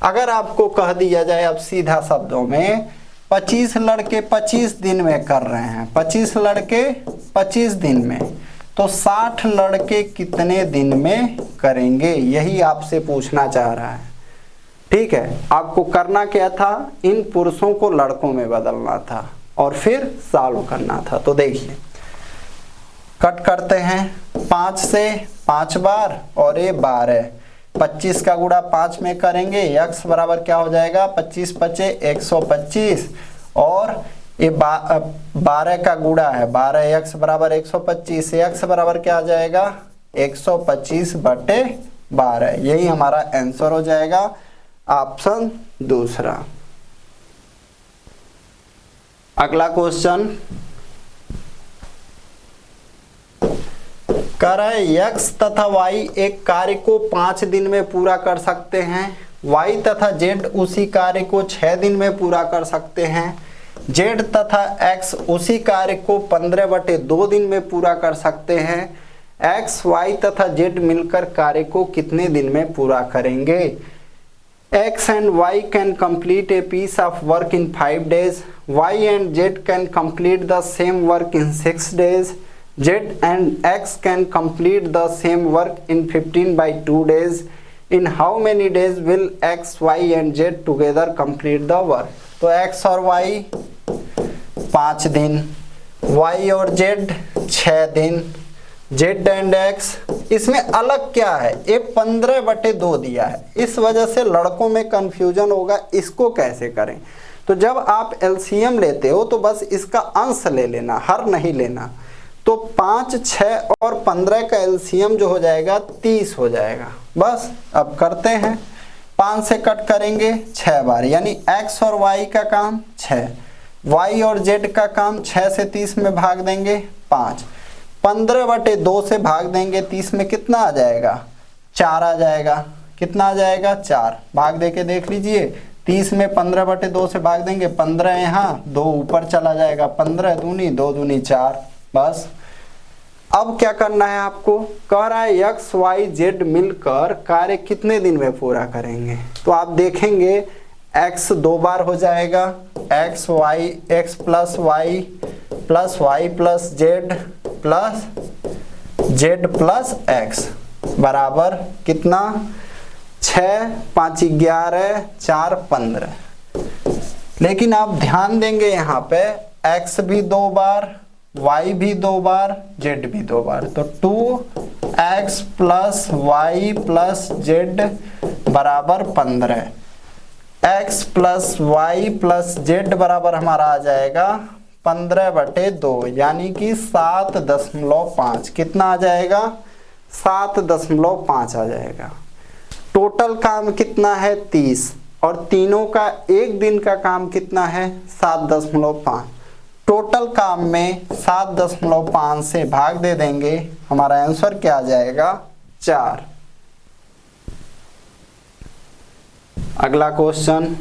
Speaker 1: अगर आपको कह दिया जाए अब सीधा शब्दों में 25 लड़के 25 दिन में कर रहे हैं, 25 लड़के 25 दिन में, तो 60 लड़के कितने दिन में करेंगे? यही आपसे पूछना चाह रहा है। ठीक है, आपको करना क्या था? इन पुरुषों को लड़कों में बदलना था और फिर सॉल्व करना था। तो देखिए कट करते हैं 5 से 5 बार और ये 12। 25 का गुणा 5 में करेंगे, x बराबर क्या हो जाएगा? 25 पचे 125 और ये 12 का गुणा है 12, x बराबर 125। x बराबर क्या आ जाएगा? 125 बटे 12। यही हमारा आंसर हो जाएगा, ऑप्शन दूसरा। अगला क्वेश्चन कह रहा है x तथा y एक कार्य को 5 दिन में पूरा कर सकते हैं, y तथा z उसी कार्य को 6 दिन में पूरा कर सकते हैं, z तथा x उसी कार्य को 15/2 दिन में पूरा कर सकते हैं। x, y तथा z मिलकर कार्य को कितने दिन में पूरा करेंगे? x and y can complete a piece of work in 5 days, y and z can complete the same work in 6 days, Z and X can complete the same work in 15/2 days. In how many days will X, Y and Z together complete the work? तो X और Y 5 दिन, Y और Z 6 दिन, Z and X इसमें अलग क्या है, ये 15/2 दिया है, इस वजह से लड़कों में कंफ्यूजन होगा इसको कैसे करें। तो जब आप एलसीएम लेते हो तो बस इसका अंश ले लेना, हर नहीं लेना। तो 5, 6 और 15 का एलसीएम जो हो जाएगा 30 हो जाएगा। बस अब करते हैं, 5 से कट करेंगे 6 बार, यानी x और y का काम 6, y और z का काम 6 से 30 में भाग देंगे 5, 15/2 से भाग देंगे 30 में, कितना आ जाएगा 4 आ जाएगा। कितना आ जाएगा 4, भाग दे के देख लीजिए, 30 में 15/2 से भाग देंगे, 15 यहाँ 2 ऊपर चला जाएगा, 15 दूनी 2 दूनी 4। बस अब क्या करना है आपको, कह रहा है x y z मिलकर कार्य कितने दिन में पूरा करेंगे। तो आप देखेंगे x 2 बार हो जाएगा, x plus y plus z plus x बराबर कितना, 6, 5 11, 4 15। लेकिन आप ध्यान देंगे यहाँ पे x भी 2 बार, y भी 2 बार, z भी 2 बार, तो 2x plus y plus z बराबर 15। x plus y plus z बराबर हमारा आ जाएगा 15/2, यानी कि 7.5। कितना आ जाएगा 7.5 आ जाएगा। टोटल काम कितना है 30, और तीनों का एक दिन का काम कितना है 7.5। टोटल काम में 7.5 से भाग दे देंगे, हमारा आंसर क्या आ जाएगा 4। अगला क्वेश्चन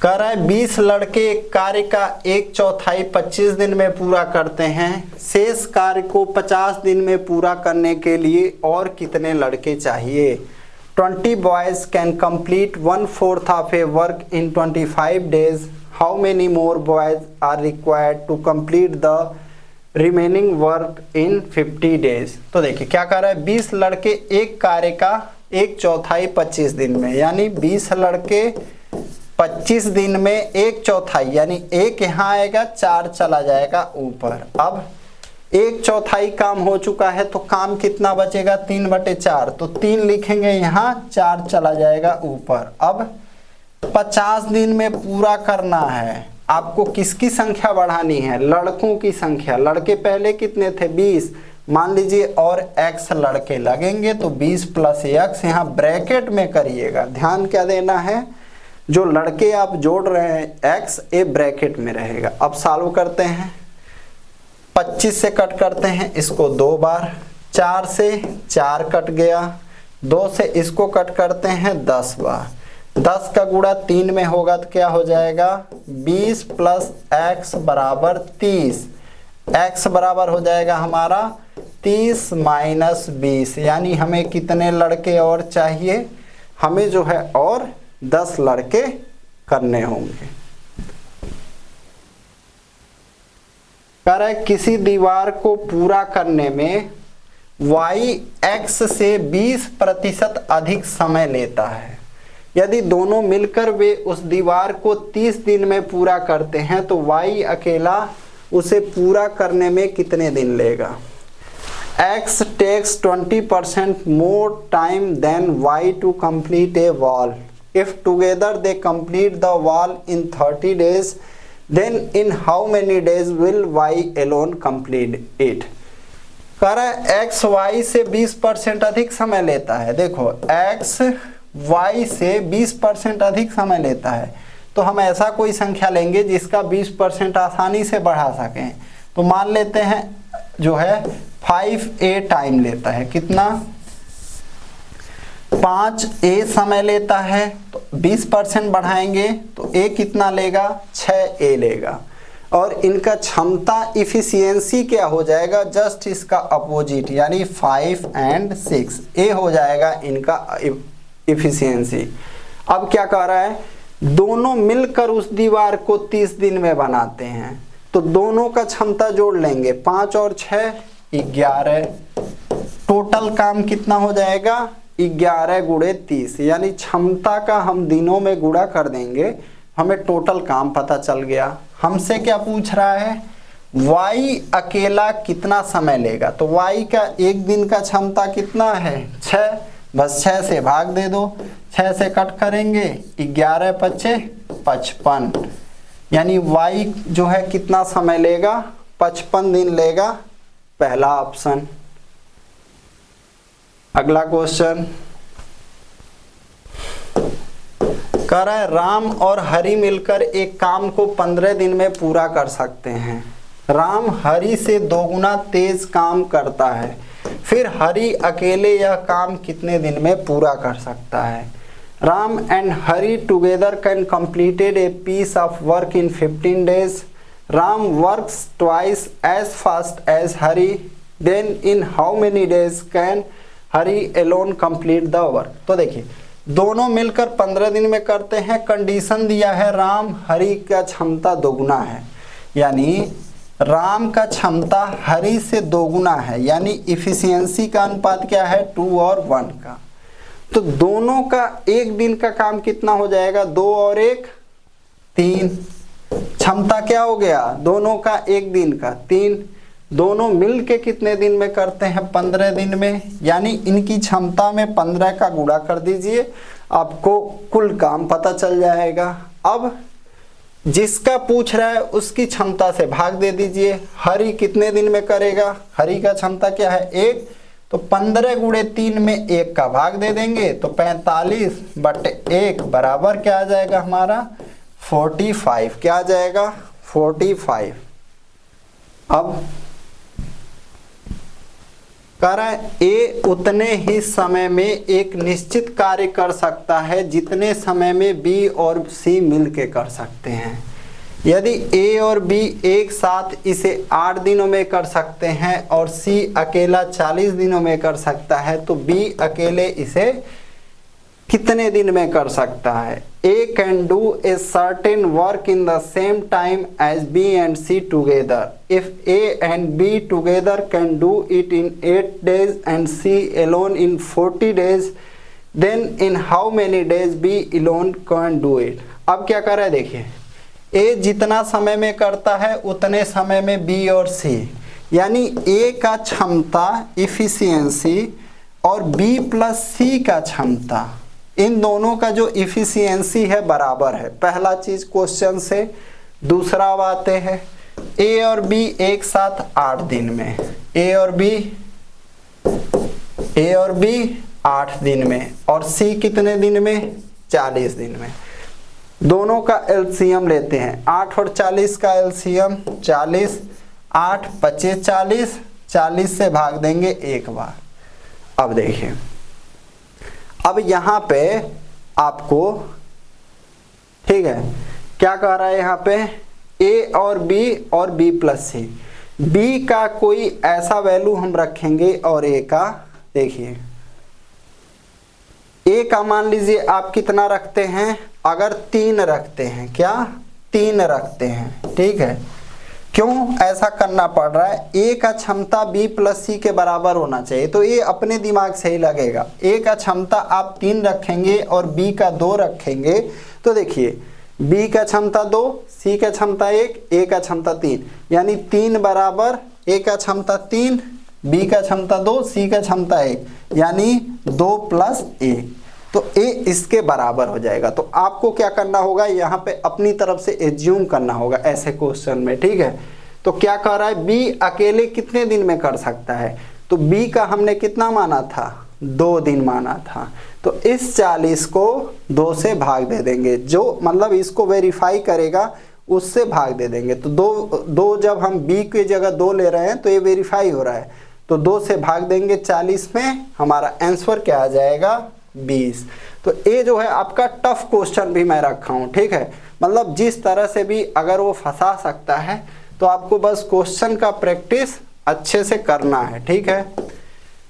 Speaker 1: कर रहा है 20 लड़के एक कार्य का 1/4 25 दिन में पूरा करते हैं, शेष कार्य को 50 दिन में पूरा करने के लिए और कितने लड़के चाहिए। 20 boys can complete 1/4 of a work in 25 days. How many more boys are required to complete the remaining work in 50 days? तो देखिए क्या कर रहा है, 20 लड़के एक कार्य का 1/4 25 दिन में, यानी 20 लड़के 25 दिन में 1/4, यानी 1 यहाँ आएगा 4 चला जाएगा ऊपर। अब 1/4 काम हो चुका है, तो काम कितना बचेगा 3/4, तो 3 लिखेंगे यहाँ, 4 चला जाएगा ऊपर। अब 50 दिन में पूरा करना है, आपको किसकी संख्या बढ़ानी है, लड़कों की संख्या। लड़के पहले कितने थे 20 मान लीजिए, और x लड़के लगेंगे, तो 20 प्लस x यहाँ ब्रैकेट में करिएगा। ध्यान क्या देना है, जो लड़के आप जोड़ रहे हैं x ए ब्रैकेट में रहेगा। अब सॉल्व करते हैं, 25 से कट करते हैं इसको 2 बार, 4 से 4 कट गया, 2 से इसको कट करते हैं 10 बार, 10 का गुणा 3 में होगा तो क्या हो जाएगा 20 प्लस x बराबर 30। x बराबर हो जाएगा हमारा 30 माइनस 20, यानी हमें कितने लड़के और चाहिए, हमें जो है और 10 लड़के करने होंगे। कह रहा है किसी दीवार को पूरा करने में y x से 20% अधिक समय लेता है। यदि दोनों मिलकर वे उस दीवार को 30 दिन में पूरा करते हैं, तो y अकेला उसे पूरा करने में कितने दिन लेगा। x takes 20% more time than y to complete a wall. If together they complete the wall in 30 days, then in how many days will y alone complete it? कह रहा है x y से 20% अधिक समय लेता है। देखो x y से 20% अधिक समय लेता है, तो हम ऐसा कोई संख्या लेंगे जिसका 20% आसानी से बढ़ा सकें। तो मान लेते हैं जो है 5a टाइम लेता है, कितना 5a समय लेता है, तो 20% बढ़ाएंगे तो a कितना लेगा 6a लेगा। और इनका क्षमता इफिशियंसी क्या हो जाएगा, जस्ट इसका अपोजिट, यानी 5 और 6 a हो जाएगा इनका इफिशियंसी। अब क्या कह रहा है, दोनों मिलकर उस दीवार को 30 दिन में बनाते हैं, तो दोनों का क्षमता जोड़ लेंगे, 5 और 6 11। टोटल काम कितना हो जाएगा 11 गुणे 30, यानी क्षमता का हम दिनों में गुणा कर देंगे, हमें टोटल काम पता चल गया। हमसे क्या पूछ रहा है, y अकेला कितना समय लेगा। तो y का एक दिन का क्षमता कितना है 6, बस 6 से भाग दे दो, 6 से कट करेंगे 11 पच्चे 55, यानी y जो है कितना समय लेगा 55 दिन लेगा, पहला ऑप्शन। अगला क्वेश्चन कह रहा है राम और हरि मिलकर एक काम को 15 दिन में पूरा कर सकते हैं। राम हरि से दोगुना तेज काम करता है, फिर हरि अकेले यह काम कितने दिन में पूरा कर सकता है। Ram and Hari together can completed a piece of work in 15 days. Ram works twice as fast as Hari. Then in how many days can Hari alone complete the work? तो देखिए दोनों मिलकर 15 दिन में करते हैं। कंडीशन दिया है राम हरि का क्षमता दोगुना है, यानी राम का क्षमता हरि से दोगुना है, यानी इफिशियंसी का अनुपात क्या है 2 और 1 का। तो दोनों का एक दिन का काम कितना हो जाएगा 2 और 1 3। क्षमता क्या हो गया दोनों का एक दिन का 3। दोनों मिल के कितने दिन में करते हैं 15 दिन में, यानी इनकी क्षमता में 15 का गुणा कर दीजिए, आपको कुल काम पता चल जाएगा। अब जिसका पूछ रहा है उसकी क्षमता से भाग दे दीजिए। हरि कितने दिन में करेगा, हरि का क्षमता क्या है 1, तो 15 गुणे 3 में 1 का भाग दे देंगे, तो 45/1 बराबर क्या आ जाएगा हमारा 45। क्या आ जाएगा 45। अब कह रहा है ए उतने ही समय में एक निश्चित कार्य कर सकता है जितने समय में बी और सी मिलके कर सकते हैं। यदि ए और बी एक साथ इसे 8 दिनों में कर सकते हैं और सी अकेला 40 दिनों में कर सकता है, तो बी अकेले इसे कितने दिन में कर सकता है। A can do a certain work in the same time as B and C together. If A and B together can do it in 8 days and C alone in 40 days, then in how many days B alone can do it। अब क्या कर रहा है देखिए, ए जितना समय में करता है उतने समय में बी और सी, यानी ए का क्षमता इफिशियंसी और बी प्लस सी का क्षमता, इन दोनों का जो इफिशियंसी है बराबर है। पहला चीज क्वेश्चन से। दूसरा आते हैं ए और बी एक साथ 8 दिन में, ए और बी 8 दिन में, और सी कितने दिन में 40 दिन में। दोनों का एलसीएम लेते हैं, 8 और 40 का एलसीएम 40, 8 25 40, 40 से भाग देंगे एक बार। अब देखिए, अब यहां पे आपको ठीक है क्या कह रहा है यहाँ पे ए और बी प्लस सी। बी का कोई ऐसा वैल्यू हम रखेंगे और ए का देखिए, ए का मान लीजिए आप कितना रखते हैं, अगर 3 रखते हैं, क्या 3 रखते हैं, ठीक है। क्यों ऐसा करना पड़ रहा है, ए का क्षमता बी प्लस सी के बराबर होना चाहिए, तो ये अपने दिमाग से ही लगेगा। ए का क्षमता आप 3 रखेंगे और बी का 2 रखेंगे, तो देखिए बी का क्षमता 2, सी का क्षमता 1, ए का क्षमता 3, यानी 3 बराबर ए का क्षमता 3, बी का क्षमता 2, सी का क्षमता 1, यानी 2 प्लस 1, तो ए इसके बराबर हो जाएगा। तो आपको क्या करना होगा, यहाँ पे अपनी तरफ से एज्यूम करना होगा ऐसे क्वेश्चन में, ठीक है। तो क्या कह रहा है, बी अकेले कितने दिन में कर सकता है, तो बी का हमने कितना माना था 2 दिन माना था, तो इस 40 को 2 से भाग दे देंगे, जो मतलब इसको वेरीफाई करेगा उससे भाग दे देंगे। तो 2 जब हम बी की जगह 2 ले रहे हैं तो ये वेरीफाई हो रहा है, तो 2 से भाग देंगे 40 में, हमारा आंसर क्या आ जाएगा 20। तो ये जो है आपका टफ क्वेश्चन भी मैं रखा हूं, ठीक है। मतलब जिस तरह से भी अगर वो फंसा सकता है, तो आपको बस क्वेश्चन का प्रैक्टिस अच्छे से करना है, ठीक है।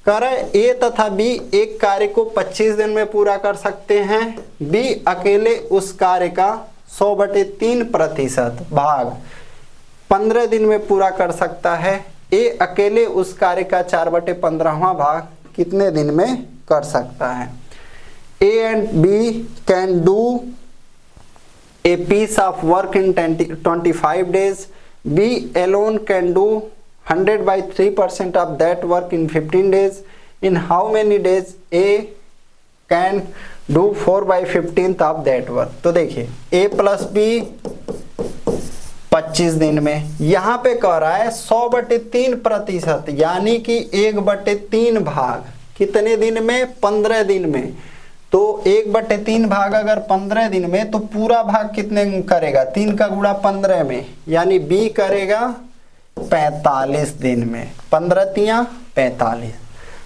Speaker 1: कह रहा है ए तथा बी एक कार्य को 25 दिन में पूरा कर सकते हैं, बी अकेले उस कार्य का 100/3% भाग 15 दिन में पूरा कर सकता है, ए अकेले उस कार्य का 4/15वां भाग कितने दिन में कर सकता है। A and B can do a piece of work in 25 days. B alone can do 100/3% of that work in 15 days. In how many days A can do 4/15 of that work? तो देखिए A + B 25 दिन में, यहाँ पे कह रहा है 100/3%, यानी कि 1/3 भाग कितने दिन में? 15 दिन में। तो 1/3 भाग अगर 15 दिन में, तो पूरा भाग कितने करेगा? 3 का गुणा 15 में, यानी B करेगा 45 दिन में। 15 तियां 45।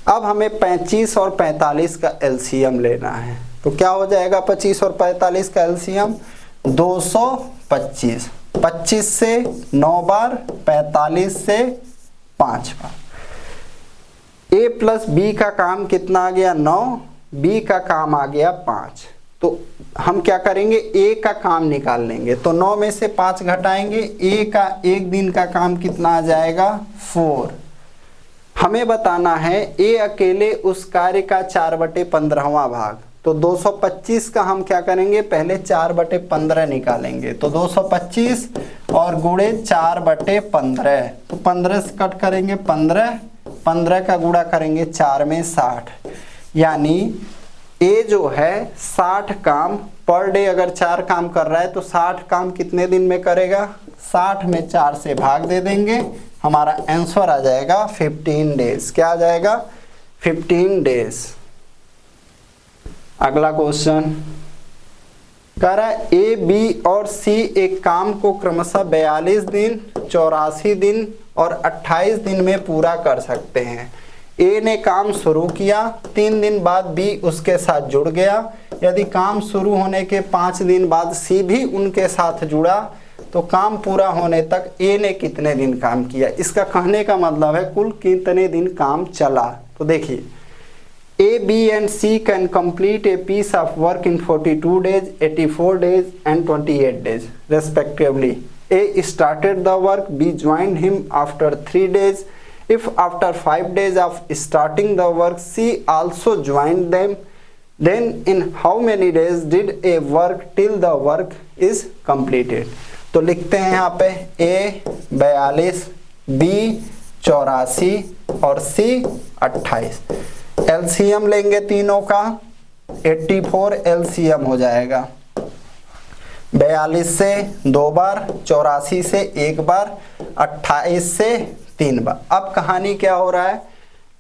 Speaker 1: अब हमें 25 और 45 का एलसीएम लेना है, तो क्या हो जाएगा 25 और 45 का एलसीएम? 225। 25 से 9 बार, 45 से 5 बार। A + B का काम कितना आ गया? 9। B का काम आ गया 5। तो हम क्या करेंगे? A का काम निकाल लेंगे। तो 9 में से 5 घटाएंगे, A का एक दिन का काम कितना आ जाएगा? 4। हमें बताना है A अकेले उस कार्य का 4/15वां भाग। तो 225 का हम क्या करेंगे? पहले 4/15 निकालेंगे। तो 225 और गुणे 4/15, तो 15 से कट करेंगे 15, 15 का गुणा करेंगे 4 में 60, यानी A जो है 60 काम पर डे, अगर 4 काम कर रहा है तो 60 काम कितने दिन में करेगा? 60 में 4 से भाग दे देंगे, हमारा आंसर आ जाएगा 15 डेज। क्या आ जाएगा? 15 डेज। अगला क्वेश्चन कह रहा है A, B और C एक काम को क्रमशः 42 दिन, 84 दिन और 28 दिन में पूरा कर सकते हैं। A ने काम शुरू किया, 3 दिन बाद B उसके साथ जुड़ गया। यदि काम शुरू होने के 5 दिन बाद C भी उनके साथ जुड़ा, तो काम पूरा होने तक A ने कितने दिन काम किया? इसका कहने का मतलब है कुल कितने दिन काम चला। तो देखिए A, B and C can complete a piece of work in 42 days, 84 days and 28 days respectively. A started the work, B joined him after 3 days. If after 5 days of starting the work C also joined them, then in how many days did A work till the work is completed? तो लिखते हैं यहाँ पे A 42, B 84 और C 28। एलसीएम लेंगे तीनों का, 84 एलसीएम हो जाएगा। 42 से 2 बार, 84 से 1 बार, 28 से 3 बार। अब कहानी क्या हो रहा है?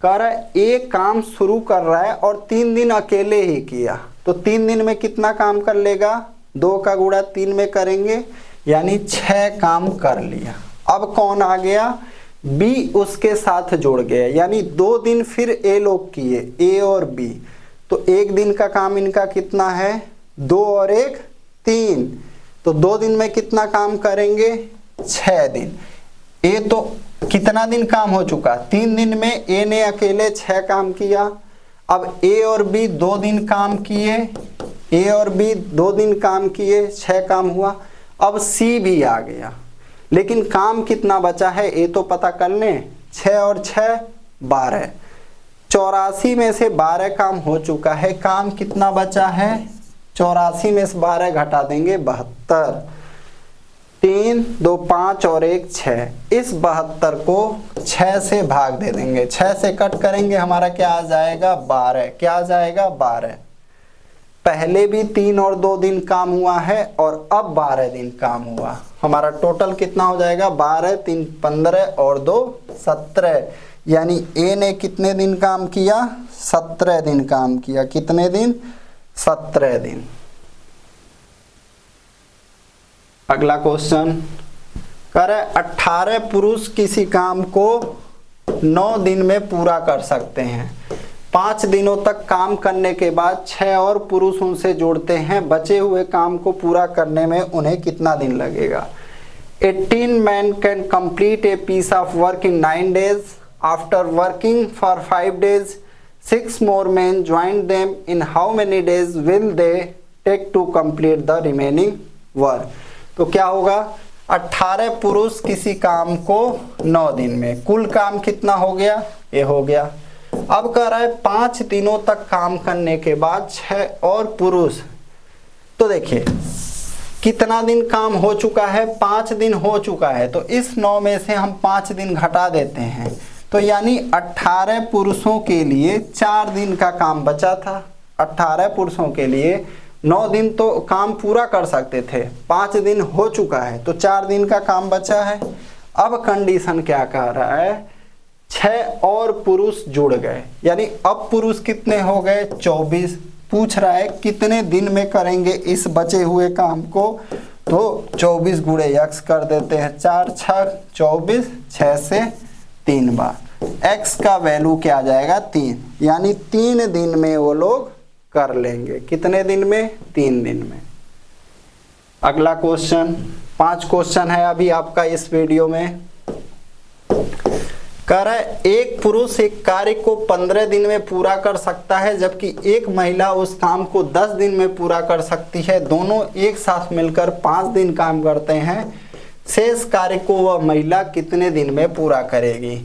Speaker 1: कह रहा है एक काम शुरू कर रहा है और 3 दिन अकेले ही किया, तो 3 दिन में कितना काम कर लेगा? 2 का गुणा 3 में करेंगे, यानी 6 काम कर लिया। अब कौन आ गया? B उसके साथ जुड़ गया, यानी 2 दिन फिर A लोग किए, A और B। तो 1 दिन का काम इनका कितना है? 2 और 1 3। तो 2 दिन में कितना काम करेंगे? 6 दिन। A तो कितना दिन काम हो चुका? 3 दिन में A ने अकेले 6 काम किया। अब A और B 2 दिन काम किए, A और B 2 दिन काम किए, 6 काम हुआ। अब C भी आ गया, लेकिन काम कितना बचा है ये तो पता कर लें। 6 और 6 12, 84 में से 12 काम हो चुका है। काम कितना बचा है? 84 में से 12 घटा देंगे 72। 3 2 5 और 1 6। इस 72 को 6 से भाग दे देंगे, 6 से कट करेंगे, हमारा क्या आ जाएगा? 12। क्या आ जाएगा? 12। पहले भी 3 और 2 दिन काम हुआ है और अब 12 दिन काम हुआ। हमारा टोटल कितना हो जाएगा? 12 3 15 और 2 17, यानी A ने कितने दिन काम किया? 17 दिन काम किया। कितने दिन? 17 दिन। अगला क्वेश्चन कह रहा है 18 पुरुष किसी काम को 9 दिन में पूरा कर सकते हैं। 5 दिनों तक काम करने के बाद 6 और पुरुष उनसे जुड़ते हैं। बचे हुए काम को पूरा करने में उन्हें कितना दिन लगेगा? 18 men can complete a piece of work in 9 days. After working for 5 days, 6 more men joined them. In how many days will they take to complete the remaining work? तो क्या होगा? 18 पुरुष किसी काम को 9 दिन में, कुल काम कितना हो गया? ये हो गया। अब कह रहा है 5 दिनों तक काम करने के बाद 6 और पुरुष। तो देखिए कितना दिन काम हो चुका है, 5 दिन हो चुका है, तो इस 9 में से हम 5 दिन घटा देते हैं, तो यानी 18 पुरुषों के लिए 4 दिन का काम बचा था। 18 पुरुषों के लिए 9 दिन तो काम पूरा कर सकते थे, 5 दिन हो चुका है, तो 4 दिन का काम बचा है। अब कंडीशन क्या कह रहा है, 6 और पुरुष जुड़ गए, यानी अब पुरुष कितने हो गए, 24। पूछ रहा है कितने दिन में करेंगे इस बचे हुए काम को, तो 24 गुणे x कर देते हैं, 4 6 24, 6 से 3 बार, x का वैल्यू क्या आ जाएगा 3, यानी 3 दिन में वो लोग कर लेंगे। कितने दिन में, 3 दिन में। अगला क्वेश्चन, 5 क्वेश्चन है अभी आपका इस वीडियो में। कह रहा है एक पुरुष एक कार्य को 15 दिन में पूरा कर सकता है, जबकि एक महिला उस काम को 10 दिन में पूरा कर सकती है। दोनों एक साथ मिलकर 5 दिन काम करते हैं। शेष कार्य को वह महिला कितने दिन में पूरा करेगी।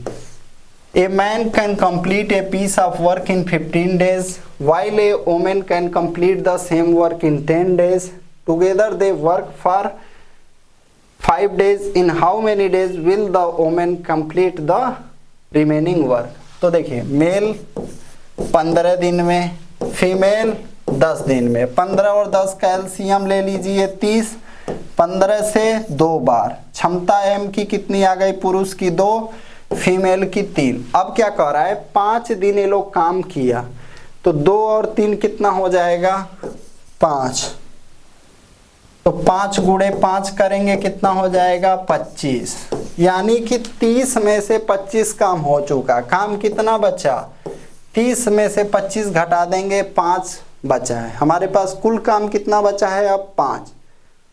Speaker 1: A man can complete a piece of work in 15 days, while a woman can complete the same work in 10 days. Together they work for 5 days. In how many days will the woman complete the remaining work? तो देखिए, मेल 15 दिन में, फीमेल 10 दिन में। 15 और 10 का एलसीएम ले लीजिए 30, 15 से 2 बार। क्षमता एम की कितनी आ गई, पुरुष की 2, फीमेल की 3। अब क्या कह रहा है, 5 दिन ये लोग काम किया, तो 2 और 3 कितना हो जाएगा, 5। तो 5 गुणे 5 करेंगे, कितना हो जाएगा, 25। यानी कि 30 में से 25 काम हो चुका। काम कितना बचा, 30 में से 25 घटा देंगे, 5 बचा है। हमारे पास कुल काम कितना बचा है अब, 5।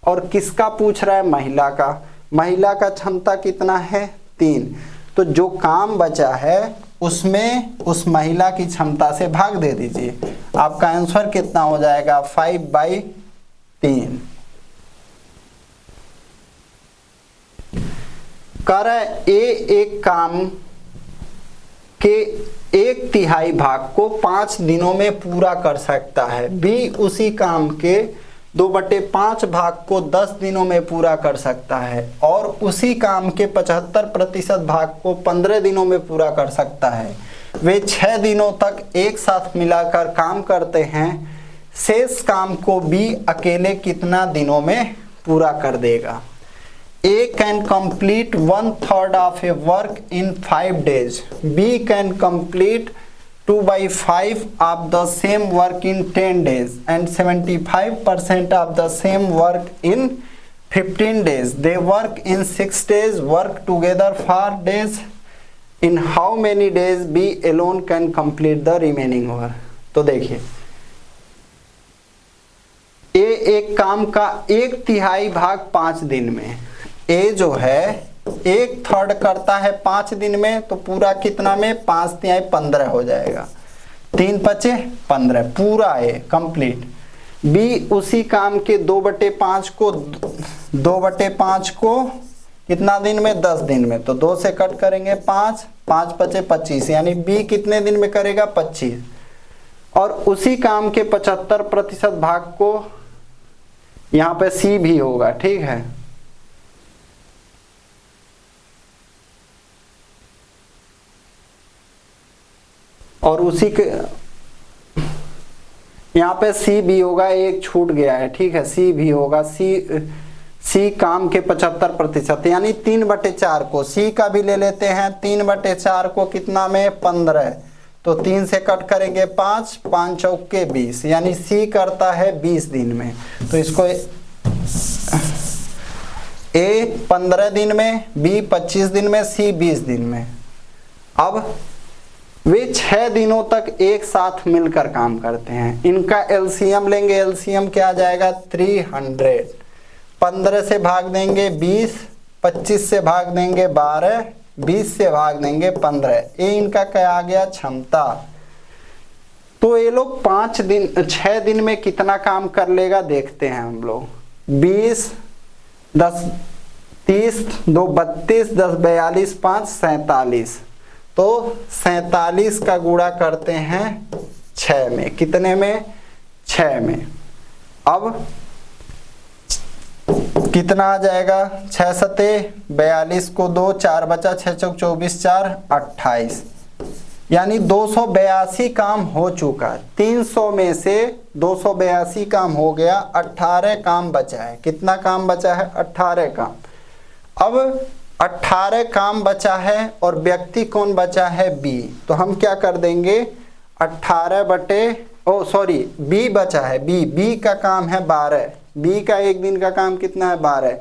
Speaker 1: और किसका पूछ रहा है, महिला का। महिला का क्षमता कितना है, 3। तो जो काम बचा है उसमें उस महिला की क्षमता से भाग दे दीजिए। आपका आंसर कितना हो जाएगा, 5/3। कर एक काम के 1/3 भाग को 5 दिनों में पूरा कर सकता है। बी उसी काम के 2/5 भाग को 10 दिनों में पूरा कर सकता है, और उसी काम के 75% भाग को 15 दिनों में पूरा कर सकता है। वे 6 दिनों तक एक साथ मिलाकर काम करते हैं। शेष काम को बी अकेले कितना दिनों में पूरा कर देगा। A can complete 1/3 of a work in 5 days. B can complete 2/5 of the same work in 10 days and 75% of the same work in 15 days. They work in 6 days, work together 4 days. In how many days B alone can complete the remaining work? तो देखिए, ए एक काम का 1/3 भाग 5 दिन में, ए जो है 1/3 करता है 5 दिन में, तो पूरा कितना में, 5/3 15 हो जाएगा, 3 बचे 15, पूरा ए कंप्लीट। बी उसी काम के 2/5 को कितना दिन में, 10 दिन में, तो 2 से कट करेंगे 5, 5 बचे 25, यानी बी कितने दिन में करेगा, 25। और उसी काम के 75% भाग को, यहाँ पे सी भी होगा, ठीक है। और उसी के यहाँ पे सी भी होगा, एक छूट गया है, ठीक है, सी भी होगा। सी काम के 75%, यानी 3/4 को, सी का भी ले लेते हैं, 3/4 को कितना में, 15, तो 3 से कट करेंगे 5, 5 चौके 20, यानी सी करता है 20 दिन में। तो इसको ए 15 दिन में, बी 25 दिन में, सी 20 दिन में। अब वे 6 दिनों तक एक साथ मिलकर काम करते हैं। इनका एलसीएम लेंगे, एलसीएम क्या आ जाएगा, 300। 15 से भाग देंगे 20, 25 से भाग देंगे 12, 20 से भाग देंगे 15। ये इनका क्या आ गया, क्षमता। तो ये लोग 6 दिन में कितना काम कर लेगा, देखते हैं हम लोग। 20, 10, 30, 2 32, 10 42, 5 47, तो 47 का गुणा करते हैं 6 में, कितने में, 6 में। अब कितना आ जाएगा, 6 सते 42 को 2, 4 बचा, 6 चौक 24, 4 28, यानी 282 काम हो चुका। 300 में से 282 काम हो गया, 18 काम बचा है। कितना काम बचा है, 18 काम। अब 18 काम बचा है और व्यक्ति कौन बचा है, बी। तो हम क्या कर देंगे, 18 बटे बी बचा है, बी का काम है 12, बी का एक दिन का काम कितना है, 12।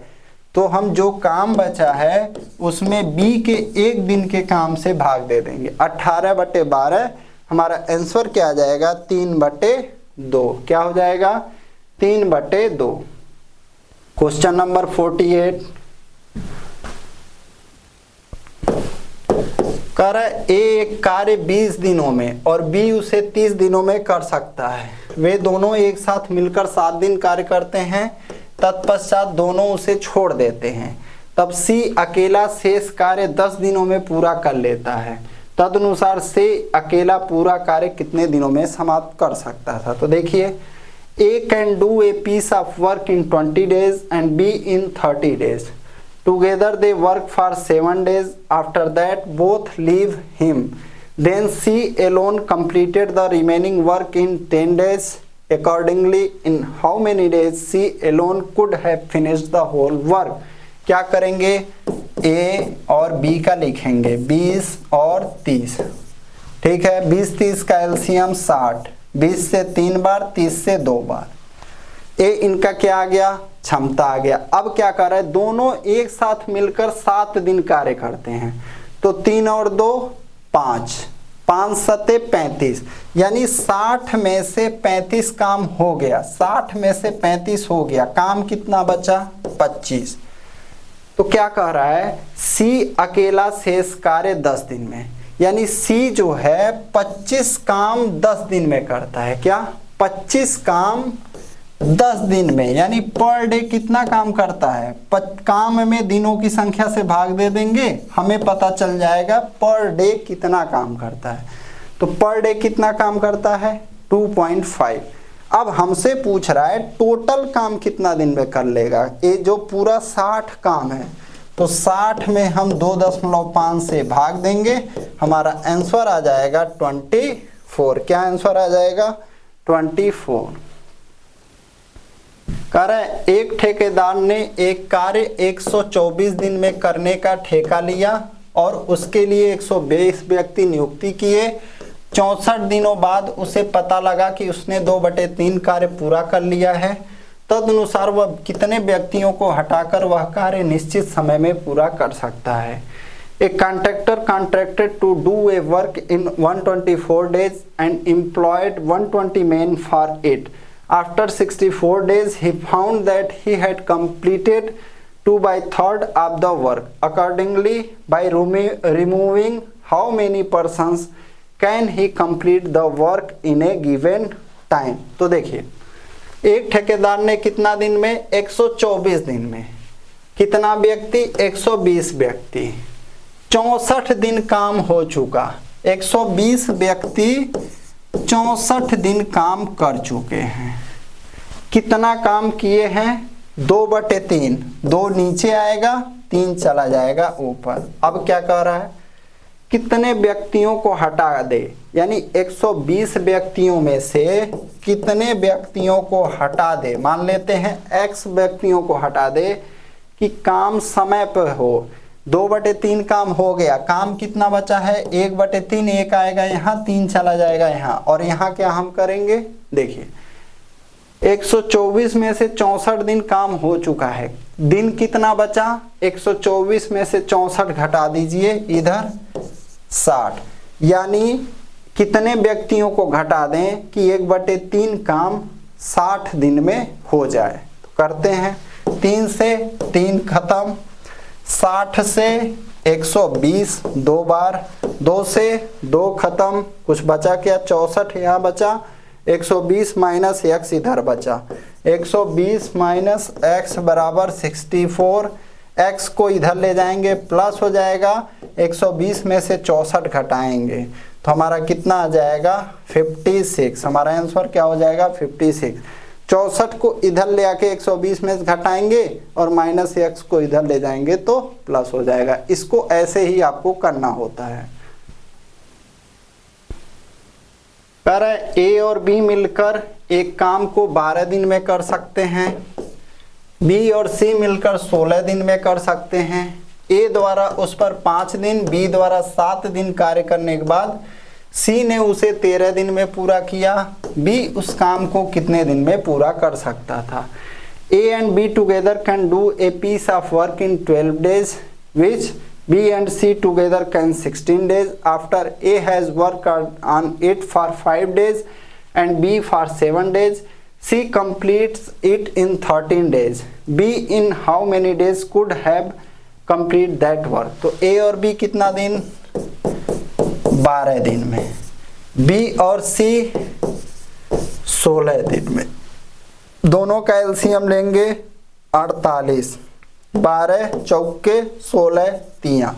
Speaker 1: तो हम जो काम बचा है उसमें बी के एक दिन के काम से भाग दे देंगे। 18 बटे 12, हमारा आंसर क्या आ जाएगा, 3 बटे 2। क्या हो जाएगा, 3 बटे 2। क्वेश्चन नंबर 48 कर एक कार्य 20 दिनों में और बी उसे 30 दिनों में कर सकता है। वे दोनों एक साथ मिलकर 7 दिन कार्य करते हैं, तत्पश्चात दोनों उसे छोड़ देते हैं। तब सी अकेला शेष कार्य 10 दिनों में पूरा कर लेता है। तदनुसार से अकेला पूरा कार्य कितने दिनों में समाप्त कर सकता था। तो देखिए, A can do a piece of work in 20 days and B in 30 days. Together they work for 7 days. After that, both leave him. Then C alone completed the remaining work in 10 days. Accordingly, in how many days C alone could have finished the whole work? क्या करेंगे, A और B का लिखेंगे, 20 और 30। ठीक है, 20-30 का एलसीएम 60, 20 से 3 बार, 30 से 2 बार। ए इनका क्या आ गया, क्षमता आ गया। अब क्या कर रहा है, दोनों एक साथ मिलकर 7 दिन कार्य करते हैं। तो 3 और 2 5, 5 सते 35, यानी 60 में से 35 काम हो गया। 60 में से 35 हो गया, काम कितना बचा, 25। तो क्या कह रहा है, सी अकेला शेष कार्य 10 दिन में, यानी सी जो है 25 काम 10 दिन में करता है। क्या, 25 काम 10 दिन में, यानी पर डे कितना काम करता है। काम में दिनों की संख्या से भाग दे देंगे, हमें पता चल जाएगा पर डे कितना काम करता है। तो पर डे कितना काम करता है, 2.5। अब हमसे पूछ रहा है टोटल काम कितना दिन में कर लेगा। ये जो पूरा 60 काम है, तो 60 में हम 2.5 से भाग देंगे, हमारा आंसर आ जाएगा 24। क्या आंसर आ जाएगा, 24। कह रहा है एक ठेकेदार ने एक कार्य 124 दिन में करने का ठेका लिया और उसके लिए 120 व्यक्ति नियुक्ति किए। 64 दिनों बाद उसे पता लगा कि उसने 2/3 कार्य पूरा कर लिया है। तदनुसार वह कितने व्यक्तियों को हटाकर वह कार्य निश्चित समय में पूरा कर सकता है। A contractor contracted to do a work in 124 days and employed 120 men for it. After 64 days, he found that he had completed 2/3 of the work. Accordingly, by removing how many persons can he complete the work in a given time? तो देखिए, एक ठेकेदार ने कितना दिन में, 124 दिन में, कितना व्यक्ति, 120 व्यक्ति, 64 दिन काम हो चुका। 120 व्यक्ति 64 दिन काम कर चुके हैं। कितना काम किए हैं, 2/3, 2 नीचे आएगा, 3 चला जाएगा ऊपर। अब क्या कह रहा है, कितने व्यक्तियों को हटा दे, यानी 120 व्यक्तियों में से कितने व्यक्तियों को हटा दे। मान लेते हैं x व्यक्तियों को हटा दे कि काम समय पर हो। 2/3 काम हो गया, काम कितना बचा है, 1/3, 1 आएगा यहाँ, 3 चला जाएगा यहाँ, और यहाँ क्या हम करेंगे, देखिए 124 में से 64 दिन काम हो चुका है। दिन कितना बचा, 124 में से 64 घटा दीजिए, इधर 60, यानी कितने व्यक्तियों को घटा दें कि 1/3 काम 60 दिन में हो जाए। तो करते हैं, 3 से 3 खत्म, 60 से 120 2 बार, 2 से 2 खत्म, कुछ बचा क्या, 64 यहाँ बचा, 120 माइनस x इधर बचा, 120 माइनस x बराबर 64। x को इधर ले जाएंगे, प्लस हो जाएगा, 120 में से 64 घटाएंगे तो हमारा कितना आ जाएगा, 56। हमारा आंसर क्या हो जाएगा, 56। 64 को इधर ले आके 120 में घटाएंगे और -x को इधर ले जाएंगे तो प्लस हो जाएगा। इसको ऐसे ही आपको करना होता है। कह रहे ए और बी मिलकर एक काम को 12 दिन में कर सकते हैं, बी और सी मिलकर 16 दिन में कर सकते हैं। ए द्वारा उस पर 5 दिन, बी द्वारा 7 दिन कार्य करने के बाद सी ने उसे 13 दिन में पूरा किया। बी उस काम को कितने दिन में पूरा कर सकता था? A and B together can do a piece of work in 12 days which B and C together can 16 days. After A has worked on it for 5 days and B for 7 days, C completes it in 13 days. B in how many days could have complete that work? तो A और B कितना दिन? 12 दिन में। B और C 16 दिन में। दोनों का एलसीएम लेंगे 48, 12 चौके 16 तियां,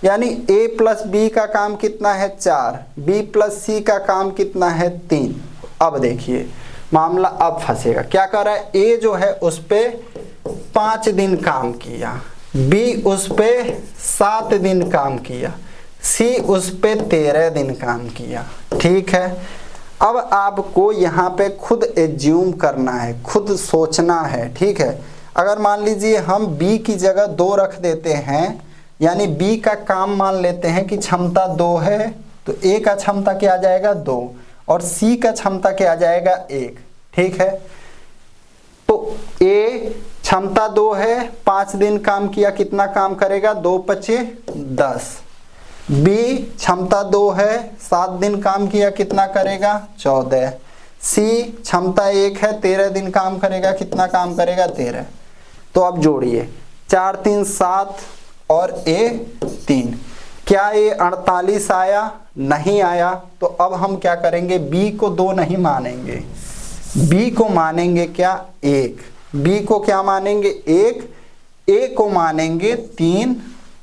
Speaker 1: यानी A प्लस बी का काम कितना है? 4, B प्लस सी का काम कितना है? 3। अब देखिए मामला अब फंसेगा। क्या कर रहा है? A जो है उस पे 5 दिन काम किया, B उस पे 7 दिन काम किया, C उस पे 13 दिन काम किया। ठीक है, अब आपको यहाँ पे खुद एज्यूम करना है, खुद सोचना है। ठीक है, अगर मान लीजिए हम B की जगह 2 रख देते हैं, यानी B का काम मान लेते हैं कि क्षमता 2 है, तो A का क्षमता क्या आ जाएगा? 2 और C का क्षमता क्या आ जाएगा? 1। ठीक है, तो A क्षमता 2 है, 5 दिन काम किया, कितना काम करेगा? 2 पचे 10। B क्षमता 2 है, 7 दिन काम किया, कितना करेगा? 14। C क्षमता 1 है, 13 दिन काम करेगा, कितना काम करेगा? 13। तो अब जोड़िए 4 3 7 और A 3। क्या ये 48 आया? नहीं आया। तो अब हम क्या करेंगे? B को 2 नहीं मानेंगे, B को मानेंगे क्या? 1। B को क्या मानेंगे? 1। A को मानेंगे 3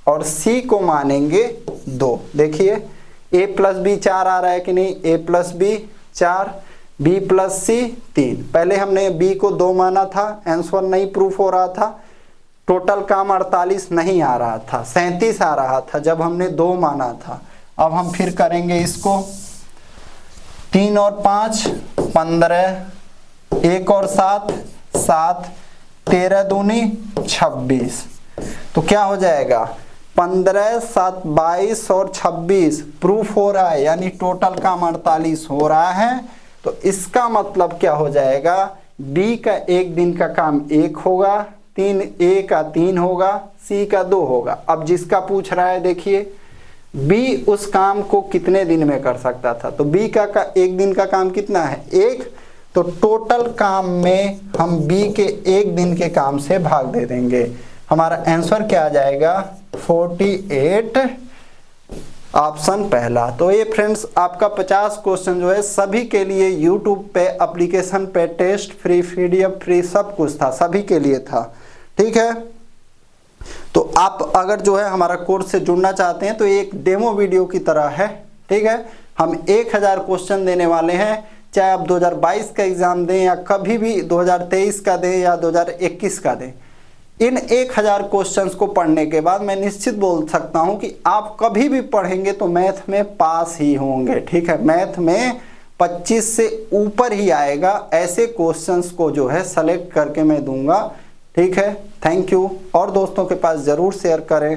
Speaker 1: और C को मानेंगे 2। देखिए A प्लस बी 4 आ रहा है कि नहीं? A plus B 4, B plus C 3। पहले हमने B को 2 माना था, आंसर नहीं प्रूफ हो रहा था, टोटल काम 48 नहीं आ रहा था, 37 आ रहा था जब हमने 2 माना था। अब हम फिर करेंगे इसको, 3 और 5 15, 1 और 7 7, 13 दूनी 26। तो क्या हो जाएगा? 15 7 22 और 26 प्रूफ हो रहा है, यानी टोटल काम 48 हो रहा है। तो इसका मतलब क्या हो जाएगा? B का 1 दिन का काम 1 होगा, A का 3 होगा, C का 2 होगा। अब जिसका पूछ रहा है देखिए B उस काम को कितने दिन में कर सकता था, तो B का 1 दिन का काम कितना है? 1। तो टोटल काम में हम B के 1 दिन के काम से भाग दे देंगे। हमारा आंसर क्या आ जाएगा? 48, ऑप्शन पहला। तो ये फ्रेंड्स आपका 50 क्वेश्चन जो है सभी के लिए YouTube पे एप्लीकेशन पे टेस्ट फ्री, PDF फ्री, सब कुछ था, सभी के लिए था। ठीक है, तो आप अगर जो है हमारा कोर्स से जुड़ना चाहते हैं तो एक डेमो वीडियो की तरह है। ठीक है, हम 1000 क्वेश्चन देने वाले हैं, चाहे आप 2022 का एग्जाम दें या कभी भी 2023 का दें या 2021 का दें। इन 1000 क्वेश्चंस को पढ़ने के बाद मैं निश्चित बोल सकता हूं कि आप कभी भी पढ़ेंगे तो मैथ में पास ही होंगे। ठीक है, मैथ में 25 से ऊपर ही आएगा। ऐसे क्वेश्चंस को जो है सेलेक्ट करके मैं दूंगा। ठीक है, थैंक यू, और दोस्तों के पास ज़रूर शेयर करें।